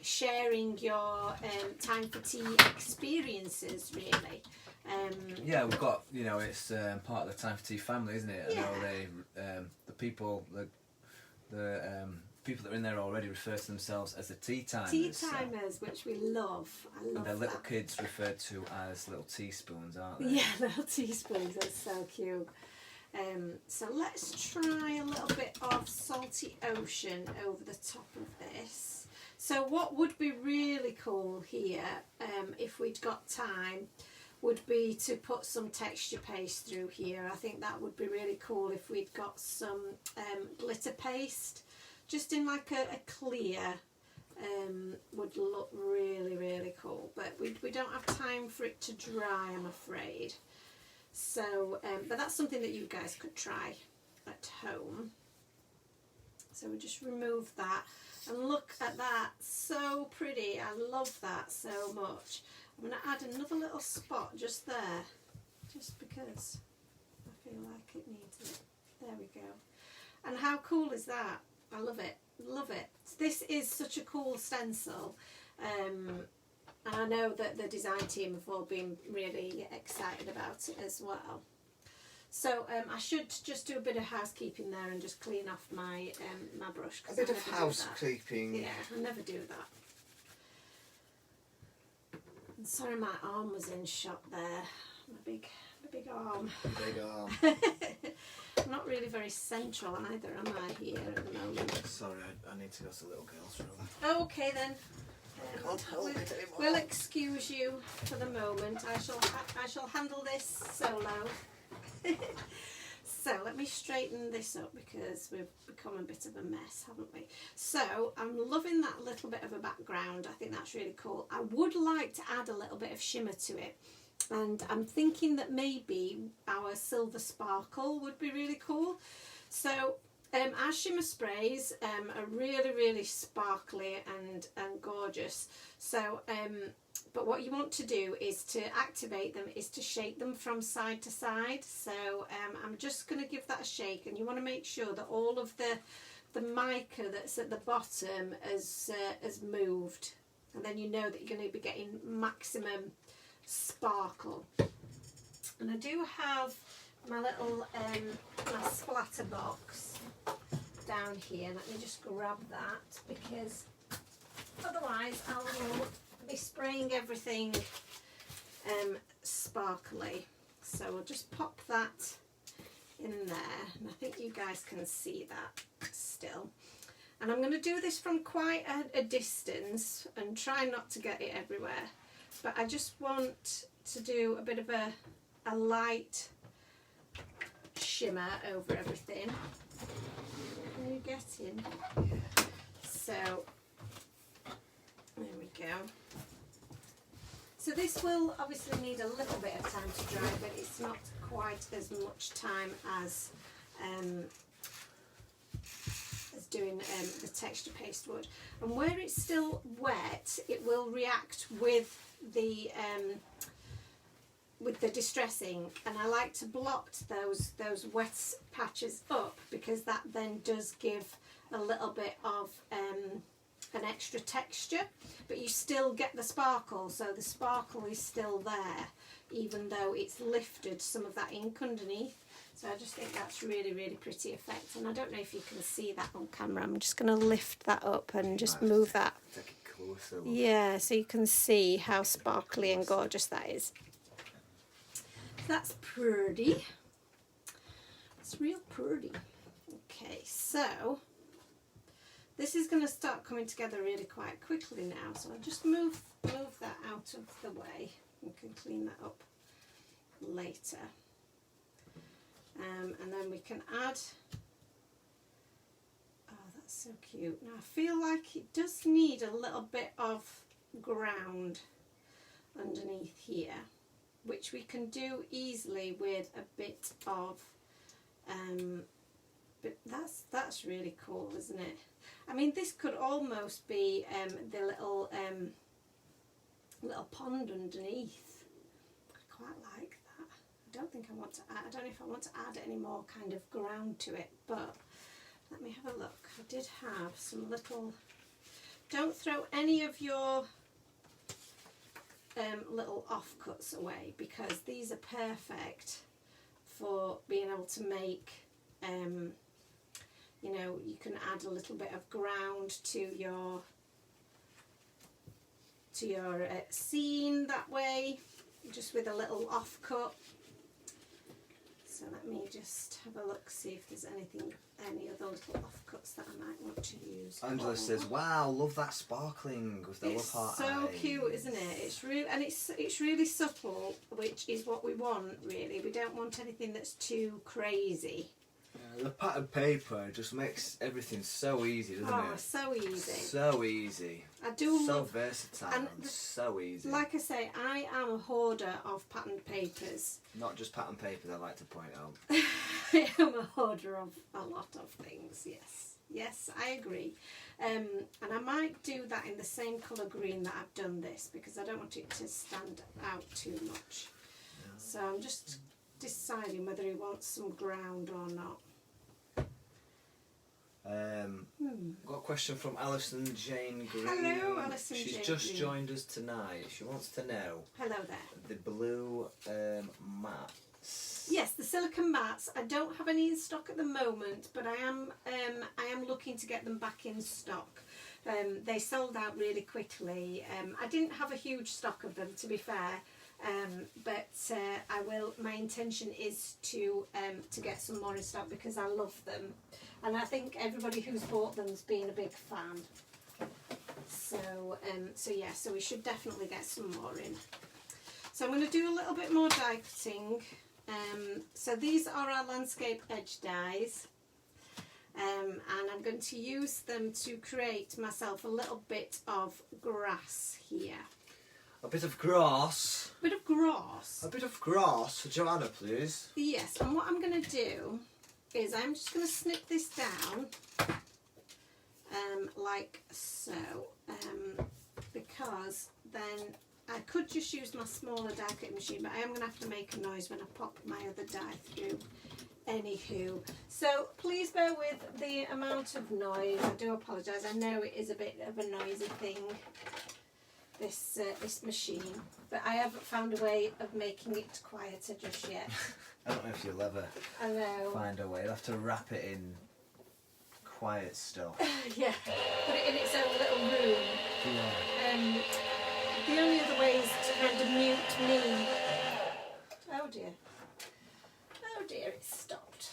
sharing your Time for Tea experiences, really. Yeah, we've got, it's part of the Time for Tea family, isn't it? Yeah. I know the people that are in there already refer to themselves as the tea timers. Tea timers, which we love. I love and their little that. kids referred to as little teaspoons, aren't they? Yeah, little teaspoons. That's so cute. So let's try a little bit of Salty Ocean over the top of this. So what would be really cool here, if we'd got time, would be to put some texture paste through here. I think that would be really cool if we'd got some glitter paste, just in like a clear, would look really, really cool. But we don't have time for it to dry, I'm afraid. So, but that's something that you guys could try at home. So we just remove that, and look at that, so pretty. I love that so much. I'm going to add another little spot just there, just because I feel like it needs it. There we go. And how cool is that? I love it, love it. This is such a cool stencil, and I know that the design team have all been really excited about it as well. So I should just do a bit of housekeeping there and just clean off my my brush. A bit of housekeeping. Yeah, I never do that. And sorry, my arm was in shot there. My big arm. Big arm. I'm not really very central either, am I, here at the moment? Sorry, I need to go to the little girl's room. Oh, okay then. Can't help it anymore. We'll excuse you for the moment. I shall handle this solo. So let me straighten this up because we've become a bit of a mess, haven't we? So I'm loving that little bit of a background. I think that's really cool. I would like to add a little bit of shimmer to it, and I'm thinking that maybe our silver sparkle would be really cool. So our shimmer sprays are really, really sparkly and gorgeous. So but what you want to do is to activate them, is to shake them from side to side. So I'm just going to give that a shake, and you want to make sure that all of the mica that's at the bottom has moved, and then you know that you're going to be getting maximum sparkle. And I do have my little my splatter box down here. Let me just grab that, because otherwise I will be spraying everything sparkly. So we'll just pop that in there, and I think you guys can see that still. And I'm going to do this from quite a distance and try not to get it everywhere, but I just want to do a bit of a light shimmer over everything. Can you get in? So there we go. So this will obviously need a little bit of time to dry, but it's not quite as much time as doing the texture paste would. And where it's still wet, it will react with the distress ink, and I like to blot those wet patches up, because that then does give a little bit of an extra texture, but you still get the sparkle. So the sparkle is still there, even though it's lifted some of that ink underneath. So I just think that's really, really pretty effect. And I don't know if you can see that on camera. I'm just going to lift that up and just move that. Take it closer. Yeah, so you can see how sparkly and gorgeous that is. That's pretty. It's real pretty. Okay, so this is going to start coming together really quite quickly now. So I'll just move that out of the way. We can clean that up later. And then we can add, oh, that's so cute. Now I feel like it does need a little bit of ground underneath here, which we can do easily with a bit of, but that's really cool, isn't it? I mean, this could almost be the little pond underneath. I quite like that. I don't think I want to add, I don't know if I want to add any more kind of ground to it, but let me have a look. I did have some little, don't throw any of your little offcuts away, because these are perfect for being able to make, you know, you can add a little bit of ground to your scene that way, just with a little offcut. So So let me just have a look, see if there's any other little offcuts that I might want to use. Angela says, "Wow, love that sparkling with the love heart so eyes." cute, isn't it? It's really, and it's really subtle, which is what we want. Really, we don't want anything that's too crazy. The patterned paper just makes everything so easy, doesn't it? So easy. So easy. I do so love, versatile and so easy. Like I say, I am a hoarder of patterned papers. Not just patterned papers, I like to point out. I am a hoarder of a lot of things, yes. Yes, I agree. And I might do that in the same colour green that I've done this, because I don't want it to stand out too much. No. So I'm just deciding whether he wants some ground or not. Got a question from Alison Jane Green. Hello, Alison She's Jane just Green. joined us tonight. She wants to know. Hello there. The blue mats. Yes, the silicone mats. I don't have any in stock at the moment, but I am looking to get them back in stock. They sold out really quickly. I didn't have a huge stock of them, to be fair. But I will. My intention is to get some more in stock because I love them, and I think everybody who's bought them's been a big fan. So yeah, so we should definitely get some more in. So I'm going to do a little bit more die cutting. So these are our landscape edge dies, and I'm going to use them to create myself a little bit of grass here. A bit of grass. A bit of grass. A bit of grass for Joanna, please. Yes, and what I'm going to do is I'm just going to snip this down like so, because then I could just use my smaller die cutting machine, but I am going to have to make a noise when I pop my other die through. Anywho, so please bear with the amount of noise. I do apologise. I know it is a bit of a noisy thing, this machine, but I haven't found a way of making it quieter just yet. I don't know if you'll ever find a way. You'll have to wrap it in quiet stuff. Yeah, put it in its own little room. Yeah. The only other way is to kind of mute me. Oh dear. Oh dear, it's stopped.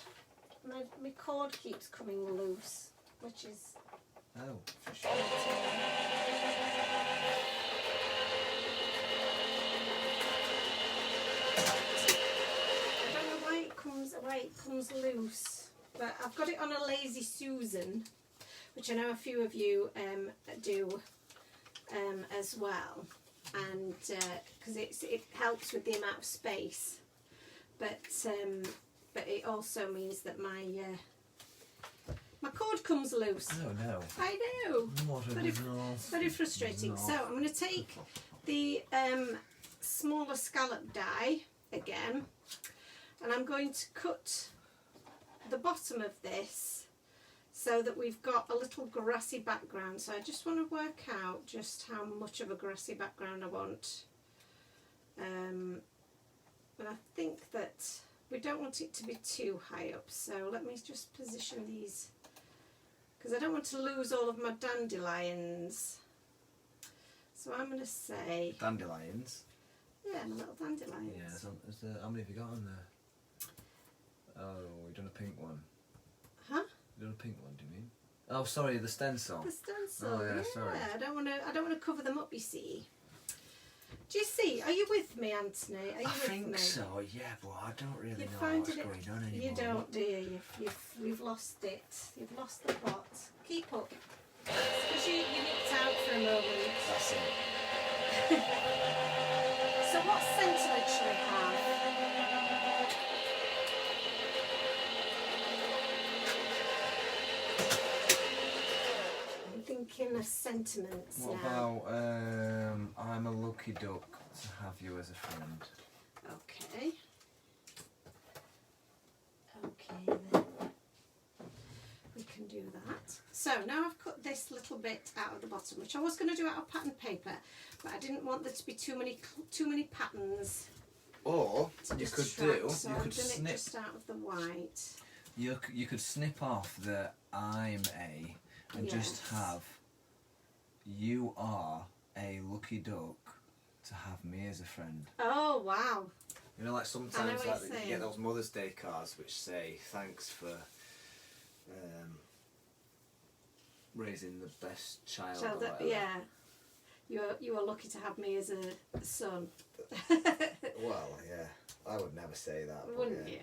My cord keeps coming loose, which is... Oh, for sure. I don't know why it comes loose, but I've got it on a Lazy Susan, which I know a few of you do as well, and because it helps with the amount of space, but it also means that my cord comes loose. Oh no. I know. What a disaster. Very frustrating. So I'm going to take the smaller scallop die again, and I'm going to cut the bottom of this so that we've got a little grassy background. So I just want to work out just how much of a grassy background I want. And I think that we don't want it to be too high up, so let me just position these, because I don't want to lose all of my dandelions. So I'm going to say... Dandelions? Yeah, my little dandelions. Yeah, how many have you got on there? Oh, we've done a pink one. Huh? You've done a pink one, do you mean? Oh, sorry, the stencil. The stencil, oh, yeah. Sorry. I don't want to cover them up, you see. Do you see? Are you with me, Anthony? Are you with me? I think so, yeah, but I don't really know what's going on anymore. You don't, do you? You've lost it. You've lost the plot. Keep up. Because you nipped out for a moment. That's it. So what sentiment should we have? I'm thinking of sentiments what now. about, I'm a lucky duck to have you as a friend. Okay. Okay then. We can do that. So now I've cut this little bit out of the bottom, which I was going to do out of pattern paper, but I didn't want there to be too many patterns. Or you could do, so you I've could done snip. it just out of the white. You could snip off the I'm a and just have you are a lucky duck to have me as a friend. Oh wow! You know, like sometimes what like, you're you saying. get those Mother's Day cards which say thanks for raising the best child or whatever. Yeah, you are lucky to have me as a son. Well, yeah, I would never say that. Wouldn't you?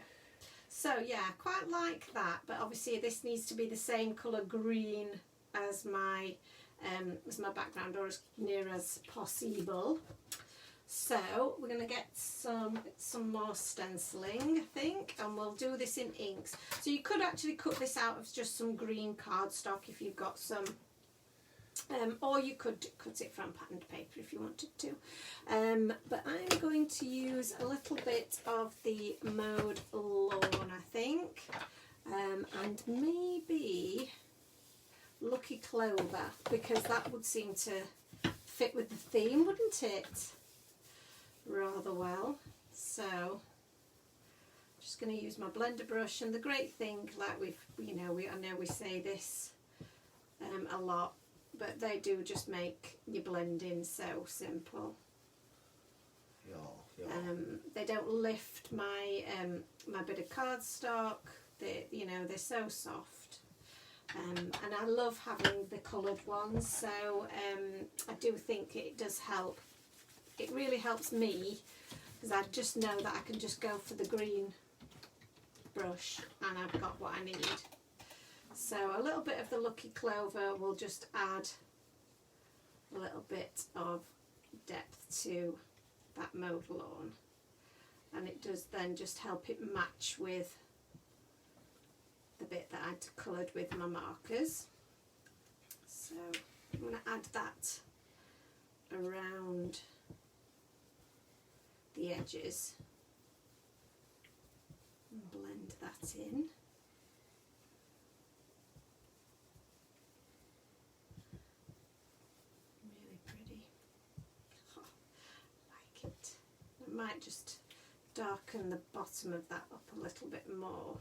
So yeah, quite like that, but obviously this needs to be the same colour green as my background, or as near as possible. So we're going to get some more stenciling, I think, and we'll do this in inks. So you could actually cut this out of just some green cardstock if you've got some, or you could cut it from patterned paper if you wanted to. But I'm going to use a little bit of the Mowed Lawn, I think, and maybe Lucky Clover, because that would seem to fit with the theme, wouldn't it? Rather well. So I'm just going to use my blender brush, and the great thing, like I know we say this a lot, but they do just make your blending so simple. Yeah. They don't lift my my bit of cardstock. They're so soft, and I love having the coloured ones. So I do think it does help. It really helps me, because I just know that I can just go for the green brush and I've got what I need. So a little bit of the Lucky Clover will just add a little bit of depth to that Mowed Lawn, and it does then just help it match with the bit that I'd coloured with my markers. So I'm going to add that around the edges and blend that in. Really pretty. Oh, I like it. I might just darken the bottom of that up a little bit more.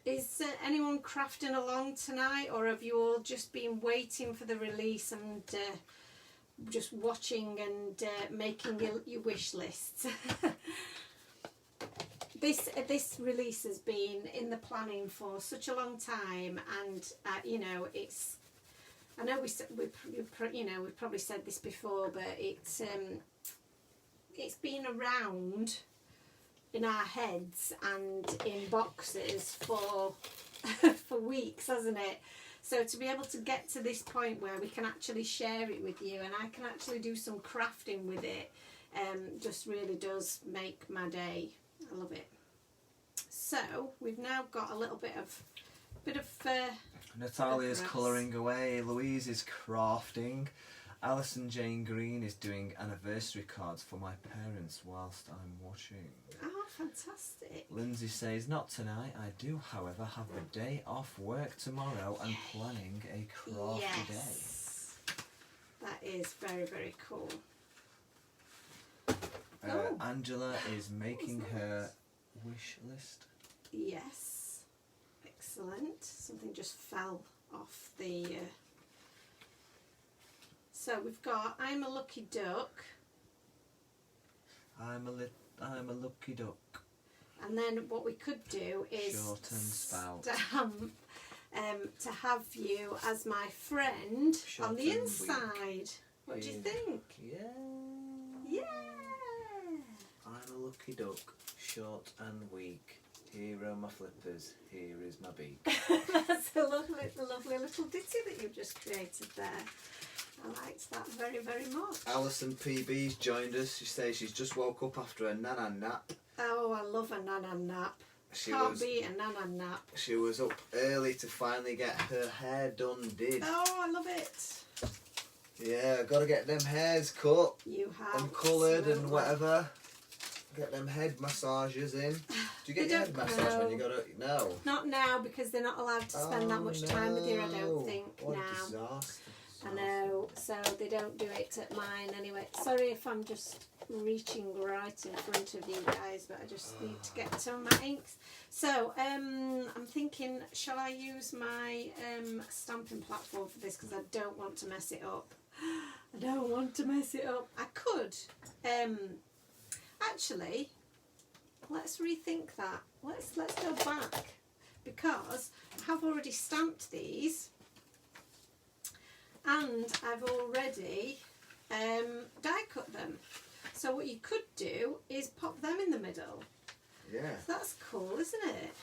Is anyone crafting along tonight, or have you all just been waiting for the release and just watching and making your wish lists? This release has been in the planning for such a long time, and it's. I know we've probably said this before, but it's been around in our heads and in boxes for for weeks, hasn't it? So to be able to get to this point where we can actually share it with you, and I can actually do some crafting with it, just really does make my day. I love it. So we've now got a little bit of Natalia's colouring away, Louise is crafting, Alison Jane Green is doing anniversary cards for my parents whilst I'm watching. Oh, fantastic. Lindsay says, not tonight, I do however have the day off work tomorrow and planning a crafty day. That is very, very cool. Angela is making her wish list. Yes. Excellent. Something just fell off the... So we've got I'm a Lucky Duck. I'm a lucky duck. And then what we could do is Shorten spout. Stamp to have you as my friend on the inside. What do you think? Yeah. Yeah. I'm a lucky duck, short and weak. Here are my flippers, here is my beak. That's a lovely little ditty that you've just created there. I liked that very, very much. Alison PB's joined us. She says she's just woke up after a nana nap. Oh, I love a nana nap. Can't beat a nana nap. She was up early to finally get her hair done, Oh, I love it. Yeah, got to get them hairs cut. You have. And coloured and whatever. Get them head massages in. Do you get your head massage when you go to... No. Not now, because they're not allowed to spend that much time with you, I don't think, what now. A disaster. I know, so they don't do it at mine anyway. Sorry if I'm just reaching right in front of you guys, but I just need to get to my inks. So, I'm thinking, shall I use my stamping platform for this, because I don't want to mess it up. I don't want to mess it up. I could. Actually, let's rethink that. Let's go back, because I have already stamped these and I've already die cut them. So what you could do is pop them in the middle. Yeah. So that's cool, isn't it?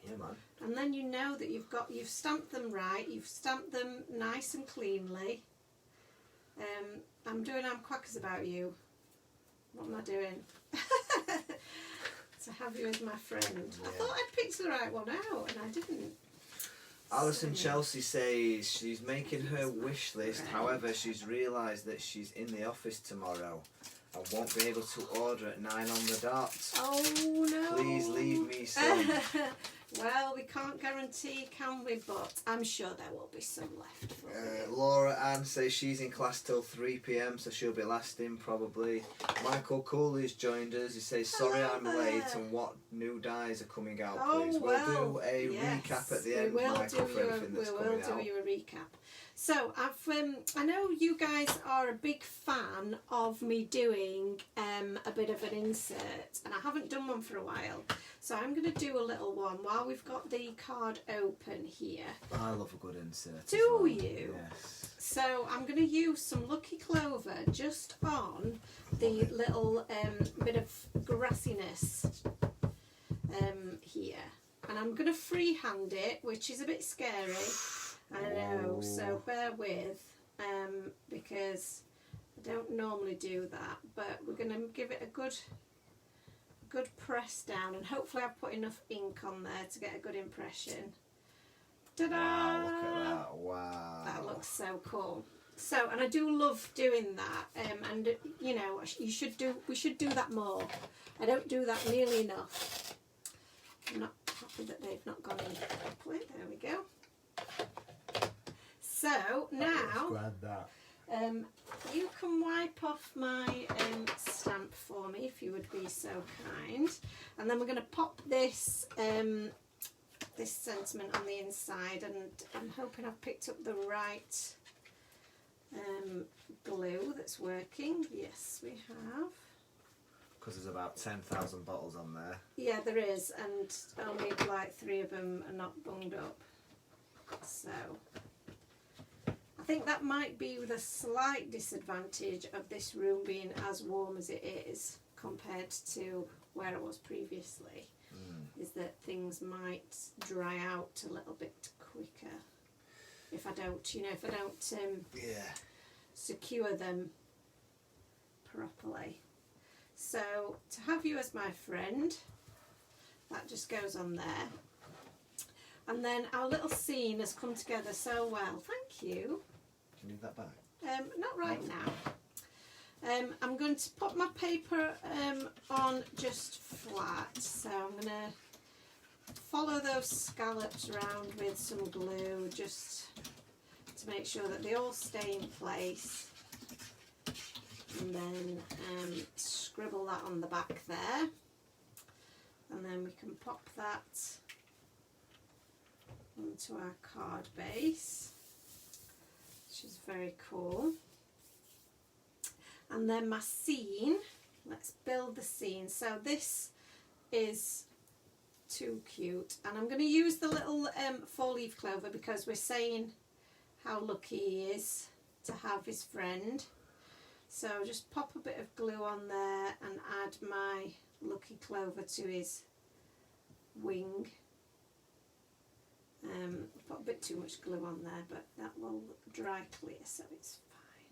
Yeah, man. And then you know that you've stamped them right, you've stamped them nice and cleanly. I'm doing quackers about you. What am I doing? To have you as my friend. Yeah. I thought I'd picked the right one out and I didn't. Alison Chelsea says she's making her wish list, however she's realised that she's in the office tomorrow and won't be able to order at 9 on the dot. Oh no. Please leave me some. Well, we can't guarantee, can we? But I'm sure there will be some left for you. Laura Ann says she's in class till 3 p.m, so she'll be last in probably. Michael Cooley's joined us. He says, sorry I'm late, and what new dies are coming out, please. We'll do a recap at the end, Michael, for everything that's coming out. We will do you a recap. So I know you guys are a big fan of me doing a bit of an insert, and I haven't done one for a while. So I'm going to do a little one while we've got the card open here. I love a good insert. Do you? Yes. So I'm going to use some Lucky Clover just on the little bit of grassiness here. And I'm going to freehand it, which is a bit scary. I know, so bear with, because I don't normally do that, but we're going to give it a good press down, and hopefully I've put enough ink on there to get a good impression. Ta-da! Wow, look at that, wow. That looks so cool. So, and I do love doing that, and you know, we should do that more. I don't do that nearly enough. I'm not happy that they've not gone in properly. There we go. So now, you can wipe off my stamp for me if you would be so kind, and then we're going to pop this this sentiment on the inside, and I'm hoping I've picked up the right glue that's working. Yes, we have. Because there's about 10,000 bottles on there. Yeah, there is, and only like 3 of them are not bunged up. So I think that might be the slight disadvantage of this room being as warm as it is compared to where it was previously, is that things might dry out a little bit quicker if I don't, secure them properly. So to have you as my friend, that just goes on there. And then our little scene has come together so well. Thank you. Can you leave that back? Not right now. I'm going to put my paper on just flat. So I'm going to follow those scallops around with some glue just to make sure that they all stay in place. And then scribble that on the back there. And then we can pop that onto our card base, which is very cool. And then my scene, let's build the scene. So this is too cute, and I'm going to use the little 4-leaf clover because we're saying how lucky he is to have his friend. So just pop a bit of glue on there and add my Lucky Clover to his wing. Put a bit too much glue on there, but that will dry clear, so it's fine.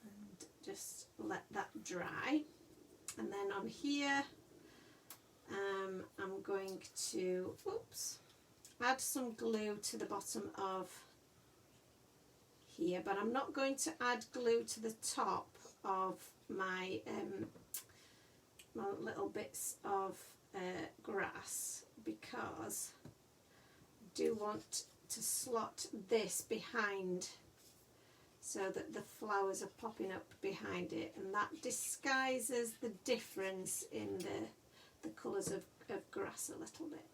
And just let that dry. And then on here, I'm going to, add some glue to the bottom of here, but I'm not going to add glue to the top of my my little bits of grass, because I do want to slot this behind so that the flowers are popping up behind it, and that disguises the difference in the colours of grass a little bit.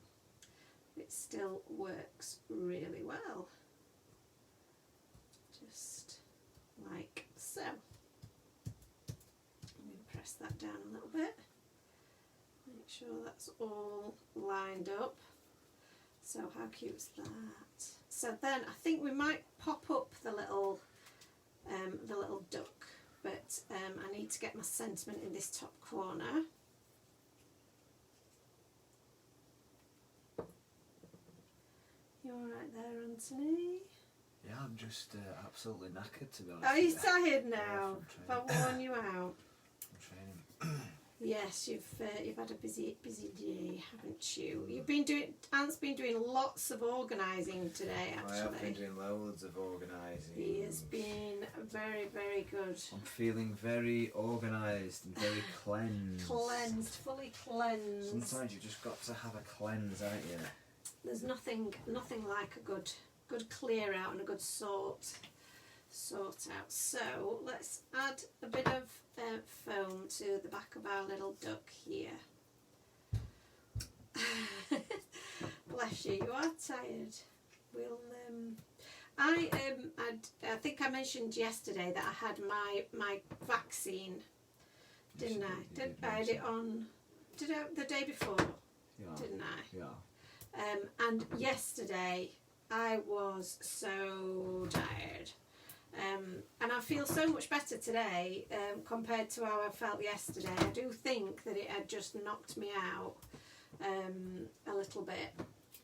It still works really well. down a little bit. Make sure that's all lined up. So how cute's that? So then I think we might pop up the little duck, but I need to get my sentiment in this top corner. You alright there, Anthony? Yeah, I'm just absolutely knackered, to be honest. Are you tired now? If I worn you out? I'm training. Yes, you've had a busy day, haven't you? Ant's been doing lots of organising today, actually. I have been doing loads of organising. He has been very, very good. I'm feeling very organised and very cleansed. Fully cleansed. Sometimes you've just got to have a cleanse, haven't you? There's nothing like a good clear out and a good sort out. So let's add a bit of foam to the back of our little duck here. Bless you, you are tired. We'll I think I mentioned yesterday that I had my vaccine, didn't I? I had it on the day before, didn't I? Yeah. And yesterday I was so tired. And I feel so much better today compared to how I felt yesterday. I do think that it had just knocked me out a little bit.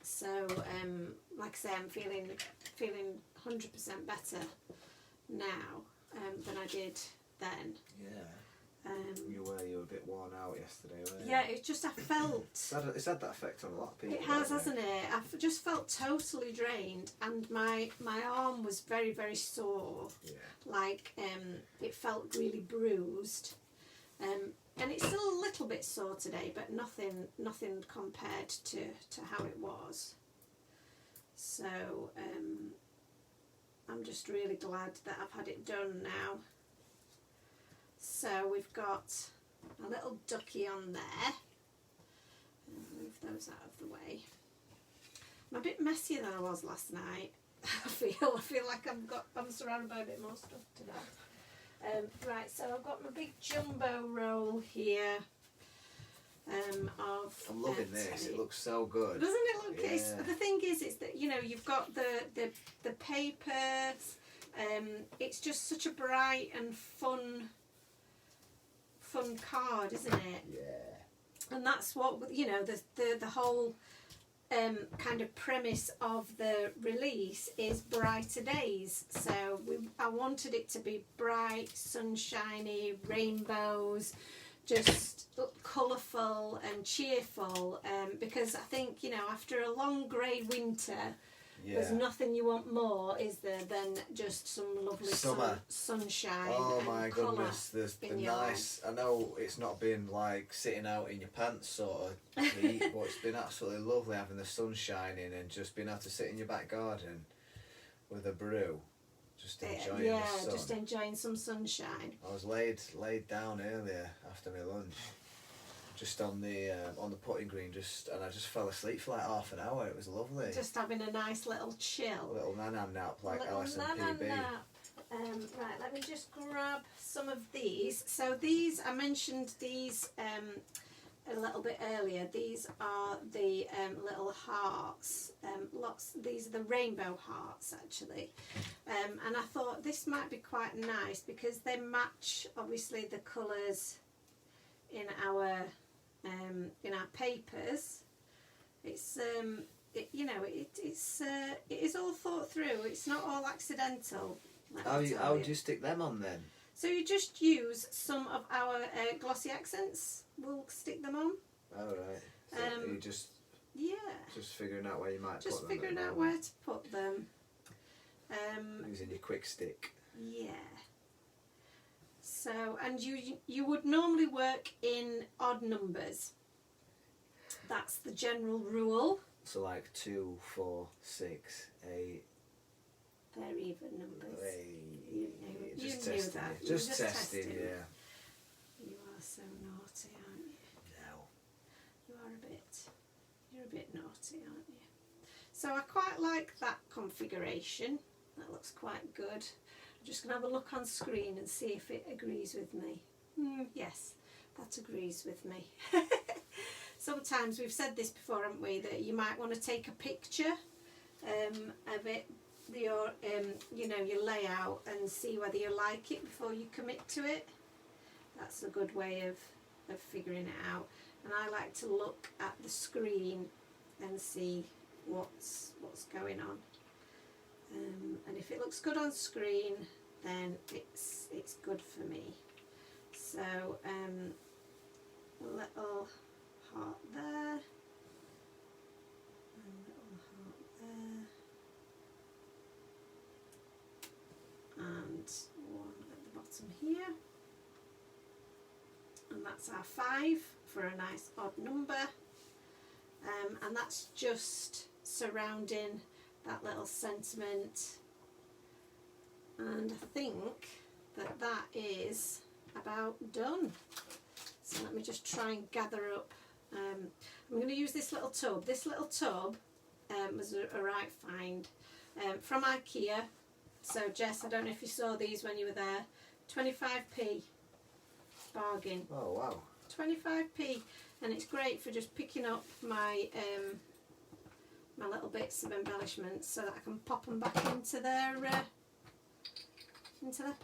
So, like I say, I'm feeling 100% better now than I did then. Yeah. You were a bit worn out yesterday, weren't you? Yeah, it's just I felt... It's had that effect on a lot of people. It has, hasn't it? I've just felt totally drained, and my arm was very, very sore. Yeah. Like, it felt really bruised. And it's still a little bit sore today, but nothing compared to how it was. So, I'm just really glad that I've had it done now. So we've got a little ducky on there. Move those out of the way. I'm a bit messier than I was last night. I feel like I'm surrounded by a bit more stuff today. Right, so I've got my big jumbo roll here. I'm loving this. It looks so good. Doesn't it look? Yeah. The thing is that you've got the paper. It's just such a bright and fun card, isn't it? Yeah. And that's what the whole kind of premise of the release is brighter days. So I wanted it to be bright, sunshiny, rainbows, just colourful and cheerful. Because I think after a long grey winter. Yeah. There's nothing you want more, is there, than just some lovely sunshine. Oh and my goodness, there's the nice. I know it's not been like sitting out in your pants sort of heat, but it's been absolutely lovely having the sun shining and just being able to sit in your back garden with a brew, just enjoying the sun. Yeah, just enjoying some sunshine. I was laid down earlier after my lunch. Just on the putting green, and I just fell asleep for like half an hour. It was lovely. Just having a nice little chill. A little nana nap like Alison PB. Right, let me just grab some of these. So these, I mentioned these a little bit earlier. These are the little hearts. These are the rainbow hearts actually. And I thought this might be quite nice because they match obviously the colours in our papers. It's it is all thought through. It's not all accidental. How do you stick them on then? So you just use some of our glossy accents. We'll stick them on. Oh right. So you just figuring out where you might put them. Just figuring out where to put them. Using your quick stick. Yeah. So, and you would normally work in odd numbers. That's the general rule. So like 2, 4, 6, 8. They're even numbers. Just knew testing. that. Just testing, yeah. You are so naughty, aren't you? No. You're a bit naughty, aren't you? So I quite like that configuration. That looks quite good. I'm just going to have a look on screen and see if it agrees with me. Yes, that agrees with me. Sometimes, we've said this before, haven't we, that you might want to take a picture of it, your your layout, and see whether you like it before you commit to it. That's a good way of figuring it out. And I like to look at the screen and see what's going on. And if it looks good on screen, then it's good for me. So a little heart there, and a little heart there, and one at the bottom here. And that's our 5 for a nice odd number. And that's just surrounding that little sentiment. And I think that is about done. So let me just try and gather up. I'm going to use this little tub. This little tub was a right find from IKEA. So Jess, I don't know if you saw these when you were there. 25p. Bargain. Oh wow. 25p, and it's great for just picking up my my little bits of embellishments so that I can pop them back into their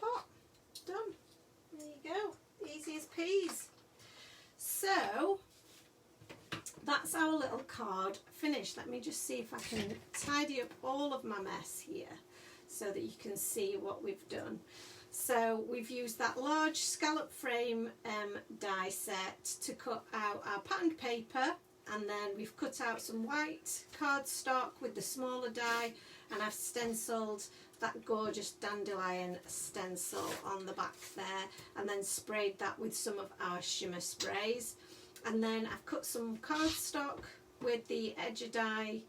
pot. Done. There you go. Easy as peas. So that's our little card finished. Let me just see if I can tidy up all of my mess here so that you can see what we've done. So we've used that large scallop frame die set to cut out our patterned paper, and then we've cut out some white cardstock with the smaller die, and I've stenciled that gorgeous dandelion stencil on the back there, and then sprayed that with some of our shimmer sprays. And then I've cut some cardstock with the edger die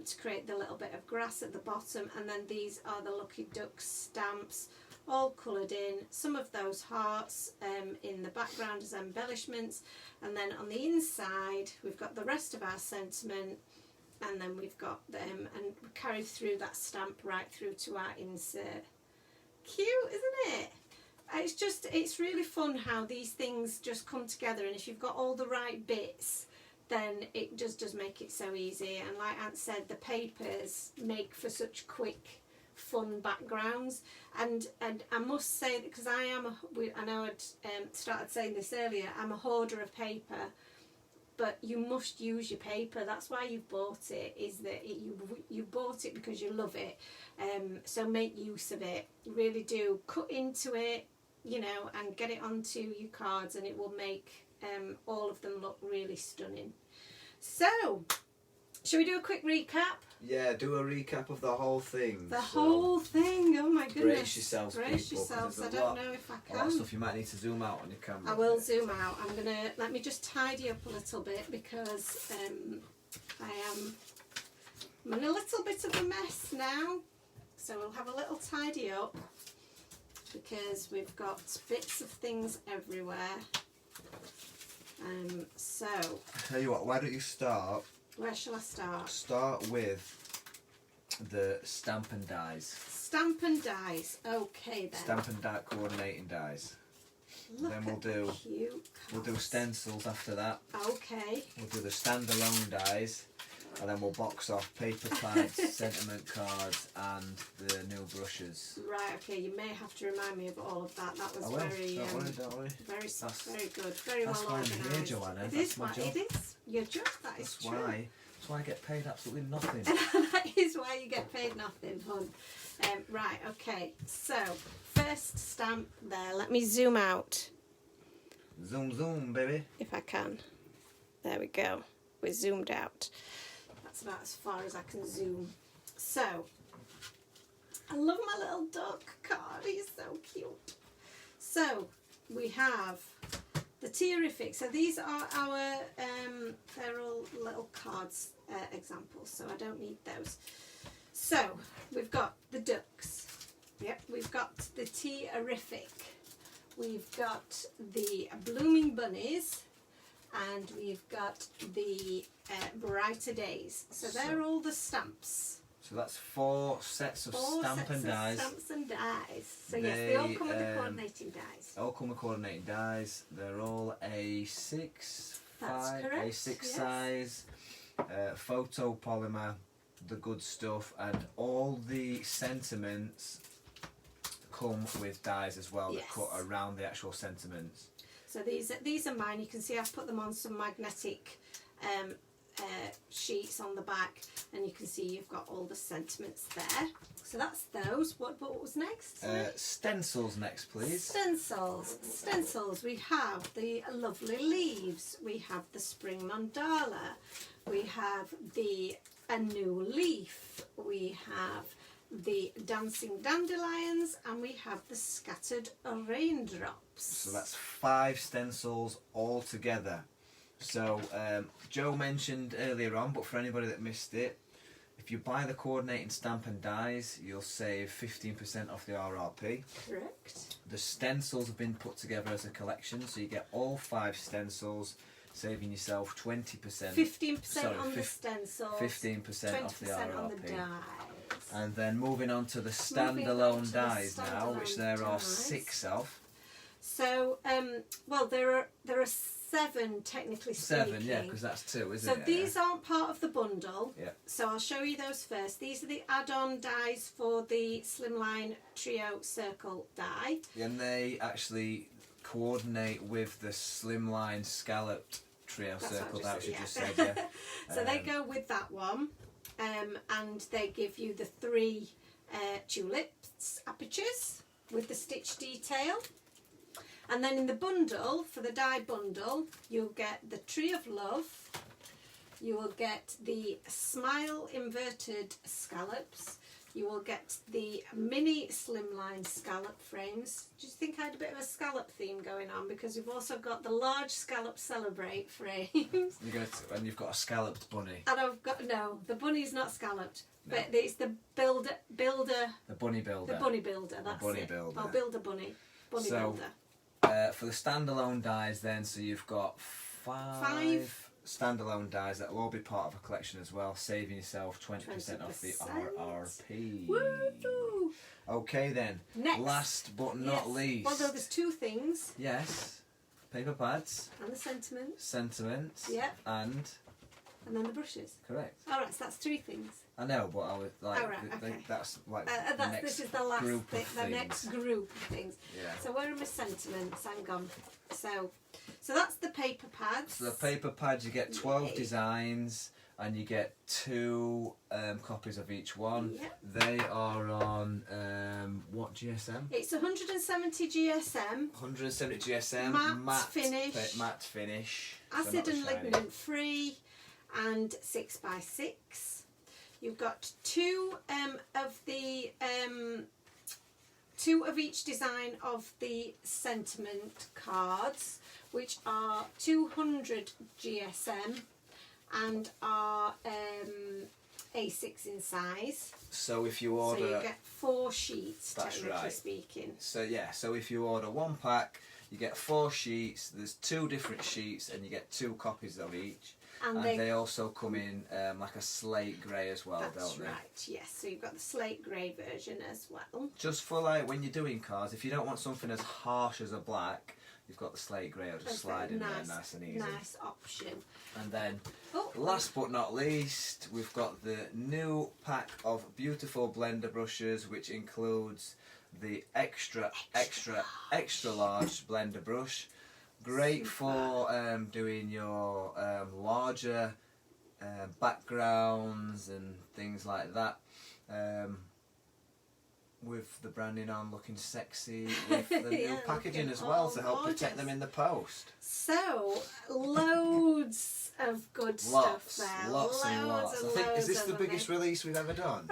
to create the little bit of grass at the bottom, and then these are the Lucky Duck stamps, all coloured in, some of those hearts in the background as embellishments, and then on the inside we've got the rest of our sentiment, and then we've got them, and we carried through that stamp right through to our insert. Cute, isn't it? It's really fun how these things just come together, and if you've got all the right bits, then it just does make it so easy. And like Aunt said, the papers make for such quick, fun backgrounds. And I must say that, because I know I'd started saying this earlier, I'm a hoarder of paper, but you must use your paper. That's why you've bought it, is that you bought it because you love it. So make use of it. Really do. Cut into it, and get it onto your cards, and it will make all of them look really stunning. So, shall we do a quick recap? Yeah, do a recap of the whole thing. The whole thing. Oh my goodness. Brace yourselves, Brace people, yourselves. I don't know if I can. A lot of stuff you might need to zoom out on your camera. I will zoom out. Let me just tidy up a little bit, because I'm in a little bit of a mess now. So we'll have a little tidy up, because we've got bits of things everywhere. So tell you what, why don't you start? Where shall I start? Start with the stamp and dies. Stamp and dies. Okay then. Stamp and die coordinating dies. Look then we'll do cute we'll do stencils after that. Okay. We'll do the standalone dies, and then we'll box off paper plaids, sentiment cards, and the new brushes. Right. Okay. You may have to remind me of all of that. That was very don't worry. Very good. Very well That's why organised. I'm here, Joanna. It That's is my job. It is your job. That is true. That's why I get paid absolutely nothing. That is why you get paid nothing, hon. Right. Okay. So first stamp there. Let me zoom out. Zoom, baby. If I can. There we go. We're zoomed out. That's about as far as I can zoom. So, I love my little duck card. He's so cute. So, we have the Terrific. So these are our, they're all little cards examples, so I don't need those. So, we've got the ducks. Yep, we've got the Terrific. We've got the blooming bunnies, and we've got the brighter days. So they're all the stamps. So that's 4 sets of Stamp and Dies. Stamps and dies. So yes, they all come with the coordinating dies. All come with coordinating dies. They're all A6, That's correct, A6 yes. size, photopolymer, the good stuff, and all the sentiments come with dies as well that Yes. cut around the actual sentiments. So these are mine. You can see I've put them on some magnetic sheets on the back, and you can see you've got all the sentiments there. So that's those. What was next? Stencils next, please. Stencils. We have the lovely leaves. We have the spring mandala. We have a new leaf. We have the dancing dandelions, and we have the scattered raindrops. So that's 5 stencils all together. So Joe mentioned earlier on, but for anybody that missed it, if you buy the coordinating stamp and dies, you'll save 15% off the RRP. Correct. The stencils have been put together as a collection, so you get all 5 stencils, saving yourself 20%. 15% on the stencils. 15% off the 20% on the RRP. dies. And then moving on to the standalone dies now, which there are 6 of. So, well, there are 7 technically speaking. 7, yeah, because that's 2, isn't So it? these aren't part of the bundle. Yeah. So I'll show you those first. These are the add-on dies for the Slimline Trio Circle die. And they actually coordinate with the Slimline Scalloped Trio That's Circle what I that you just just said, said, yeah. So they go with that one, and they give you the 3 tulips apertures with the stitch detail. And then in the bundle, for the die bundle, you'll get the Tree of Love, you will get the Smile Inverted Scallops, you will get the mini Slimline scallop frames. Do you think I had a bit of a scallop theme going on? Because we've also got the large Scallop Celebrate frames. And you've got a scalloped bunny. And I've got, no, the bunny's not scalloped, No. but it's the builder. The bunny builder. The bunny builder, that's bunny it. builder. I'll build a bunny. Bunny So, builder. For the standalone dies then, so you've got 5 standalone dies that will all be part of a collection as well, saving yourself 20% off the 20%. RRP. Woo! Okay then, Next. last but not Yes. least. Well, no, there's 2 things. Yes, paper pads, And the sentiments. sentiments, Yeah. And then the brushes. correct. Alright, so that's 3 things. I know, but I was like, Oh, right, okay. that's like the next This is the last group thing, of the things. next group of things. Yeah. So where are my sentiments? Hang on. So that's the paper pads. So the paper pads, you get 12 Yay. designs, and you get 2 copies of each one. Yep. They are on what GSM? It's 170 GSM. 170 GSM. Matte finish. Matte finish. so Acid not and shiny. lignin free, and 6x6. You've got 2 of the 2 of each design of the sentiment cards, which are 200 GSM and are A6 in size. So if you order, So you get 4 sheets, That's technically right. speaking. so yeah, so if you order 1 pack, you get 4 sheets. There's 2 different sheets, and you get 2 copies of each. And And they also come in like a slate grey as well, that's don't they? right, yes. So you've got the slate grey version as well. Just for like when you're doing cards, if you don't want something as harsh as a black, you've got the slate grey. I'll just That's slide a in there, nice and easy. Nice option. And then, Oh, last but not least, we've got the new pack of beautiful blender brushes, which includes the extra large blender brush. Great for doing your larger backgrounds and things like that. With the branding on, looking sexy, with the new Yeah, packaging looking as well to help gorgeous. protect them in the post. So, loads of good stuff there. Lots and Loads lots. and I think, is loads this of the them. biggest release we've ever done?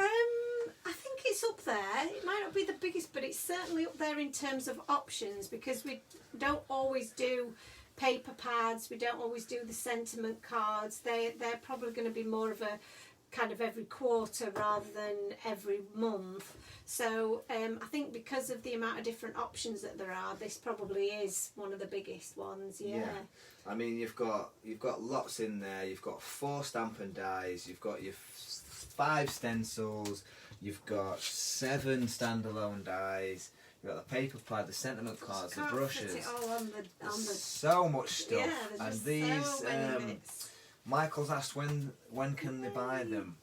I think it's up there. It might not be the biggest, but it's certainly up there in terms of options, because we don't always do paper pads, we don't always do the sentiment cards. They're probably going to be more of a kind of every quarter rather than every month. So I think because of the amount of different options that there are, this probably is one of the biggest ones. Yeah. I mean, you've got lots in there. You've got 4 Stampin' Dies. You've got your 5 stencils. You've got 7 standalone dies. You've got the paper pad, the sentiment cards, the brushes. Fit it all on the so much stuff. Yeah, there's and just these, so many bits. Michael's asked when can they buy them.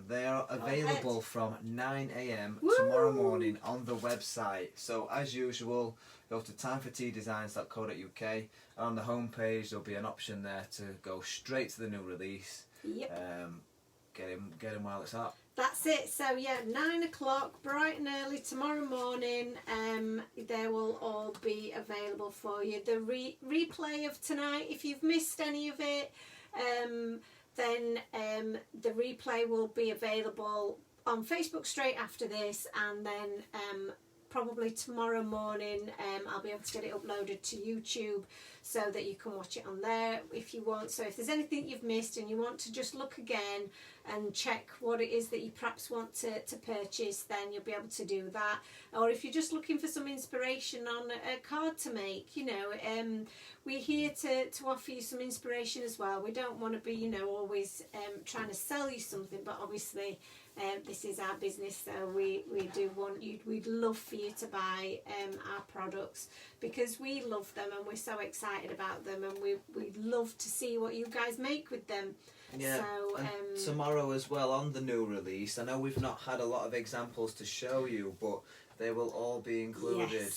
They are available from 9 AM tomorrow morning on the website. So as usual, go to timeforteadesigns.co.uk, and on the homepage there'll be an option there to go straight to the new release. Yep. Get him while it's up. That's it. So yeah, 9 o'clock, bright and early tomorrow morning. They will all be available for you. The replay of tonight, if you've missed any of it, then the replay will be available on Facebook straight after this, and then probably tomorrow morning I'll be able to get it uploaded to YouTube so that you can watch it on there if you want. So if there's anything you've missed and you want to just look again and check what it is that you perhaps want to purchase, then you'll be able to do that. Or if you're just looking for some inspiration on a card to make, you know, we're here to offer you some inspiration as well. We don't want to be, you know, always trying to sell you something, but obviously this is our business, so we do want you, we'd love for you to buy our products because we love them and we're so excited about them, and we'd love to see what you guys make with them. Yeah, so, and tomorrow as well on the new release, I know we've not had a lot of examples to show you, but they will all be included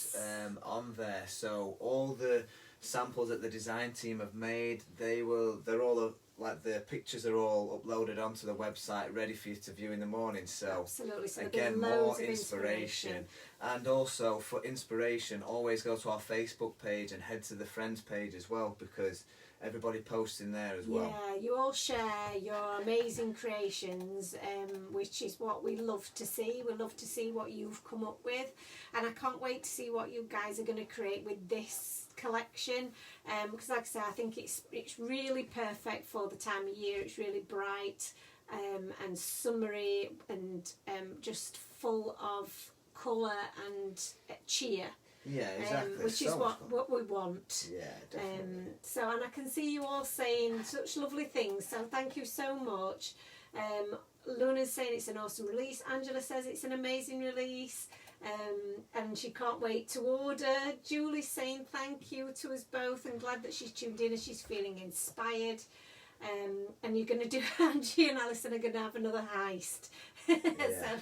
on there. So all the samples that the design team have made, they're all like the pictures are all uploaded onto the website ready for you to view in the morning. So absolutely. So again, more inspiration. And also for inspiration, always go to our Facebook page and head to the friends page as well, because everybody posts in there as well. Yeah, you all share your amazing creations, which is what we love to see. We love to see what you've come up with, and I can't wait to see what you guys are going to create with this collection, because like I say, I think it's really perfect for the time of year. It's really bright and summery and just full of colour and cheer. Yeah, exactly. Which is what we want. Yeah, definitely. So, and I can see you all saying such lovely things, so thank you so much. Luna's saying it's an awesome release. Angela says it's an amazing release, and she can't wait to order. Julie's saying thank you to us both and glad that she's tuned in and she's feeling inspired. And you're going to do, Angie and Alison are going to have another heist so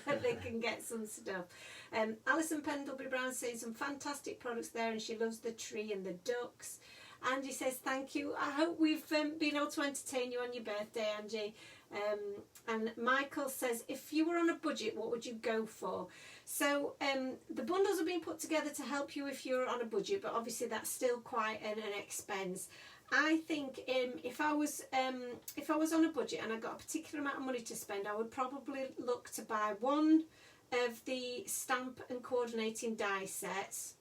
that they can get some stuff. Alison Pendlebury Brown saying some fantastic products there, and she loves the tree and the ducks. Angie says thank you. I hope we've been able to entertain you on your birthday, Angie. And Michael says, if you were on a budget, what would you go for? So the bundles have been put together to help you if you're on a budget, but obviously that's still quite an expense. I think if I was on a budget and I got a particular amount of money to spend, I would probably look to buy one of the stamp and coordinating die sets,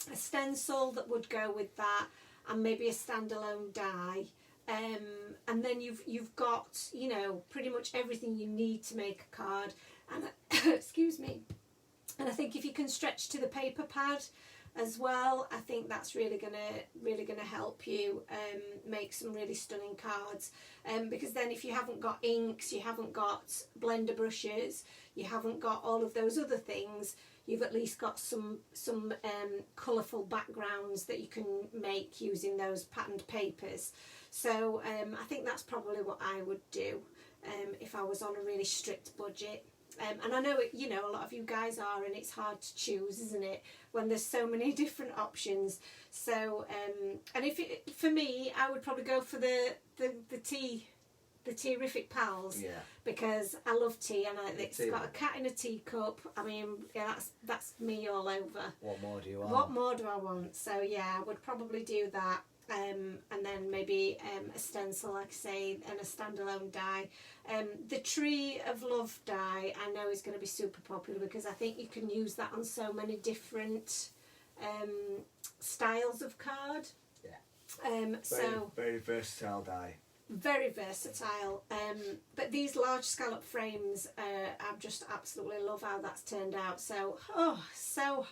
a stencil that would go with that, and maybe a standalone die. And then you've got, you know, pretty much everything you need to make a card. And excuse me. And I think if you can stretch to the paper pad as well, I think that's really gonna help you make some really stunning cards. Because then if you haven't got inks, you haven't got blender brushes, you haven't got all of those other things, you've at least got some colourful backgrounds that you can make using those patterned papers. So I think that's probably what I would do if I was on a really strict budget. And I know, you know, a lot of you guys are, and it's hard to choose, isn't it, when there's so many different options. So, and for me, I would probably go for the Tearific Pals, because I love tea, and it's got a cat in a teacup. I mean, yeah, that's me all over. What more do you want? What more do I want? So yeah, I would probably do that. And then maybe a stencil, like I say, and a standalone die. The Tree of Love die I know is going to be super popular, because I think you can use that on so many different styles of card. Yeah. So very versatile die. very versatile. But these large scallop frames, I just absolutely love how that's turned out. So, so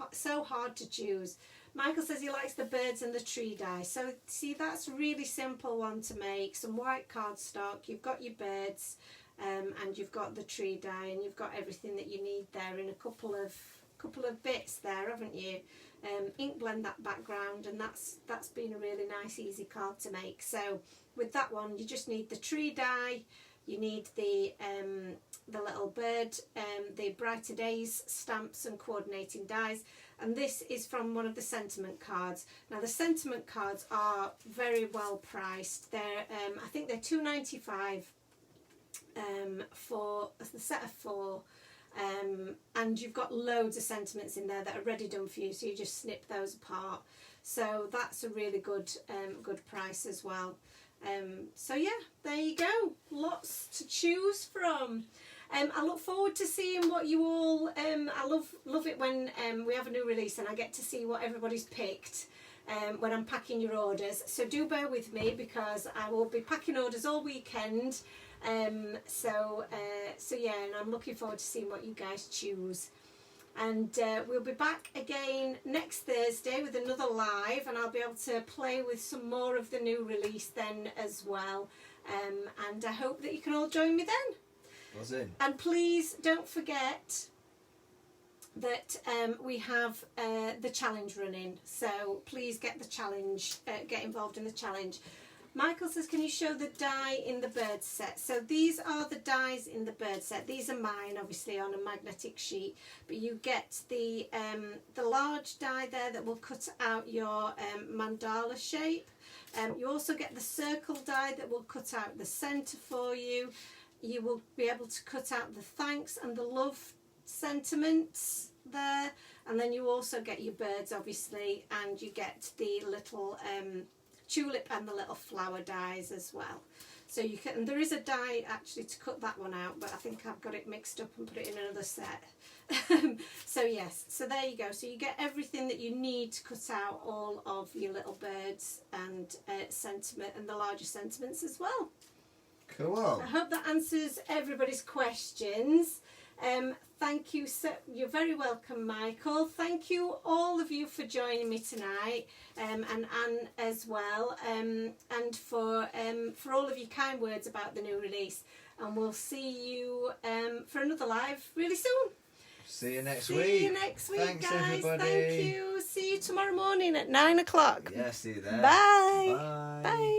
hard to choose. Michael says he likes the birds and the tree die. So see, that's a really simple one to make. Some white cardstock, you've got your birds, and you've got the tree die, and you've got everything that you need there in a couple of bits there, haven't you? Ink blend that background, and that's been a really nice easy card to make. So with that one, you just need the tree die, you need the little bird, the Brighter Days stamps and coordinating dies, and this is from one of the sentiment cards. Now the sentiment cards are very well priced. They're I think they're $2.95 for the set of 4. And you've got loads of sentiments in there that are ready done for you, so you just snip those apart. So that's a really good price as well. So yeah, there you go, lots to choose from. I look forward to seeing what you all I love it when we have a new release and I get to see what everybody's picked when I'm packing your orders. So do bear with me, because I will be packing orders all weekend. So yeah, and I'm looking forward to seeing what you guys choose. And we'll be back again next Thursday with another live, and I'll be able to play with some more of the new release then as well. And I hope that you can all join me then. Buzzing. And please don't forget that we have the challenge running, so please get the challenge, get involved in the challenge. Michael says, can you show the die in the bird set? So these are the dies in the bird set. These are mine, obviously, on a magnetic sheet. But you get the large die there that will cut out your mandala shape. You also get the circle die that will cut out the centre for you. You will be able to cut out the thanks and the love sentiments there. And then you also get your birds, obviously, and you get the little tulip and the little flower dies as well. So you can, and there is a die actually to cut that one out, but I think I've got it mixed up and put it in another set. So yes, so there you go. So you get everything that you need to cut out all of your little birds and sentiment and the larger sentiments as well. Cool. I hope that answers everybody's questions. Thank you. So you're very welcome, Michael. Thank you, all of you, for joining me tonight, and Anne as well, and for all of your kind words about the new release. And we'll see you for another live really soon. See you next week. See you next week, Thanks, guys. everybody. Thank you. See you tomorrow morning at 9 o'clock. Yeah, see you there. Bye. Bye. Bye.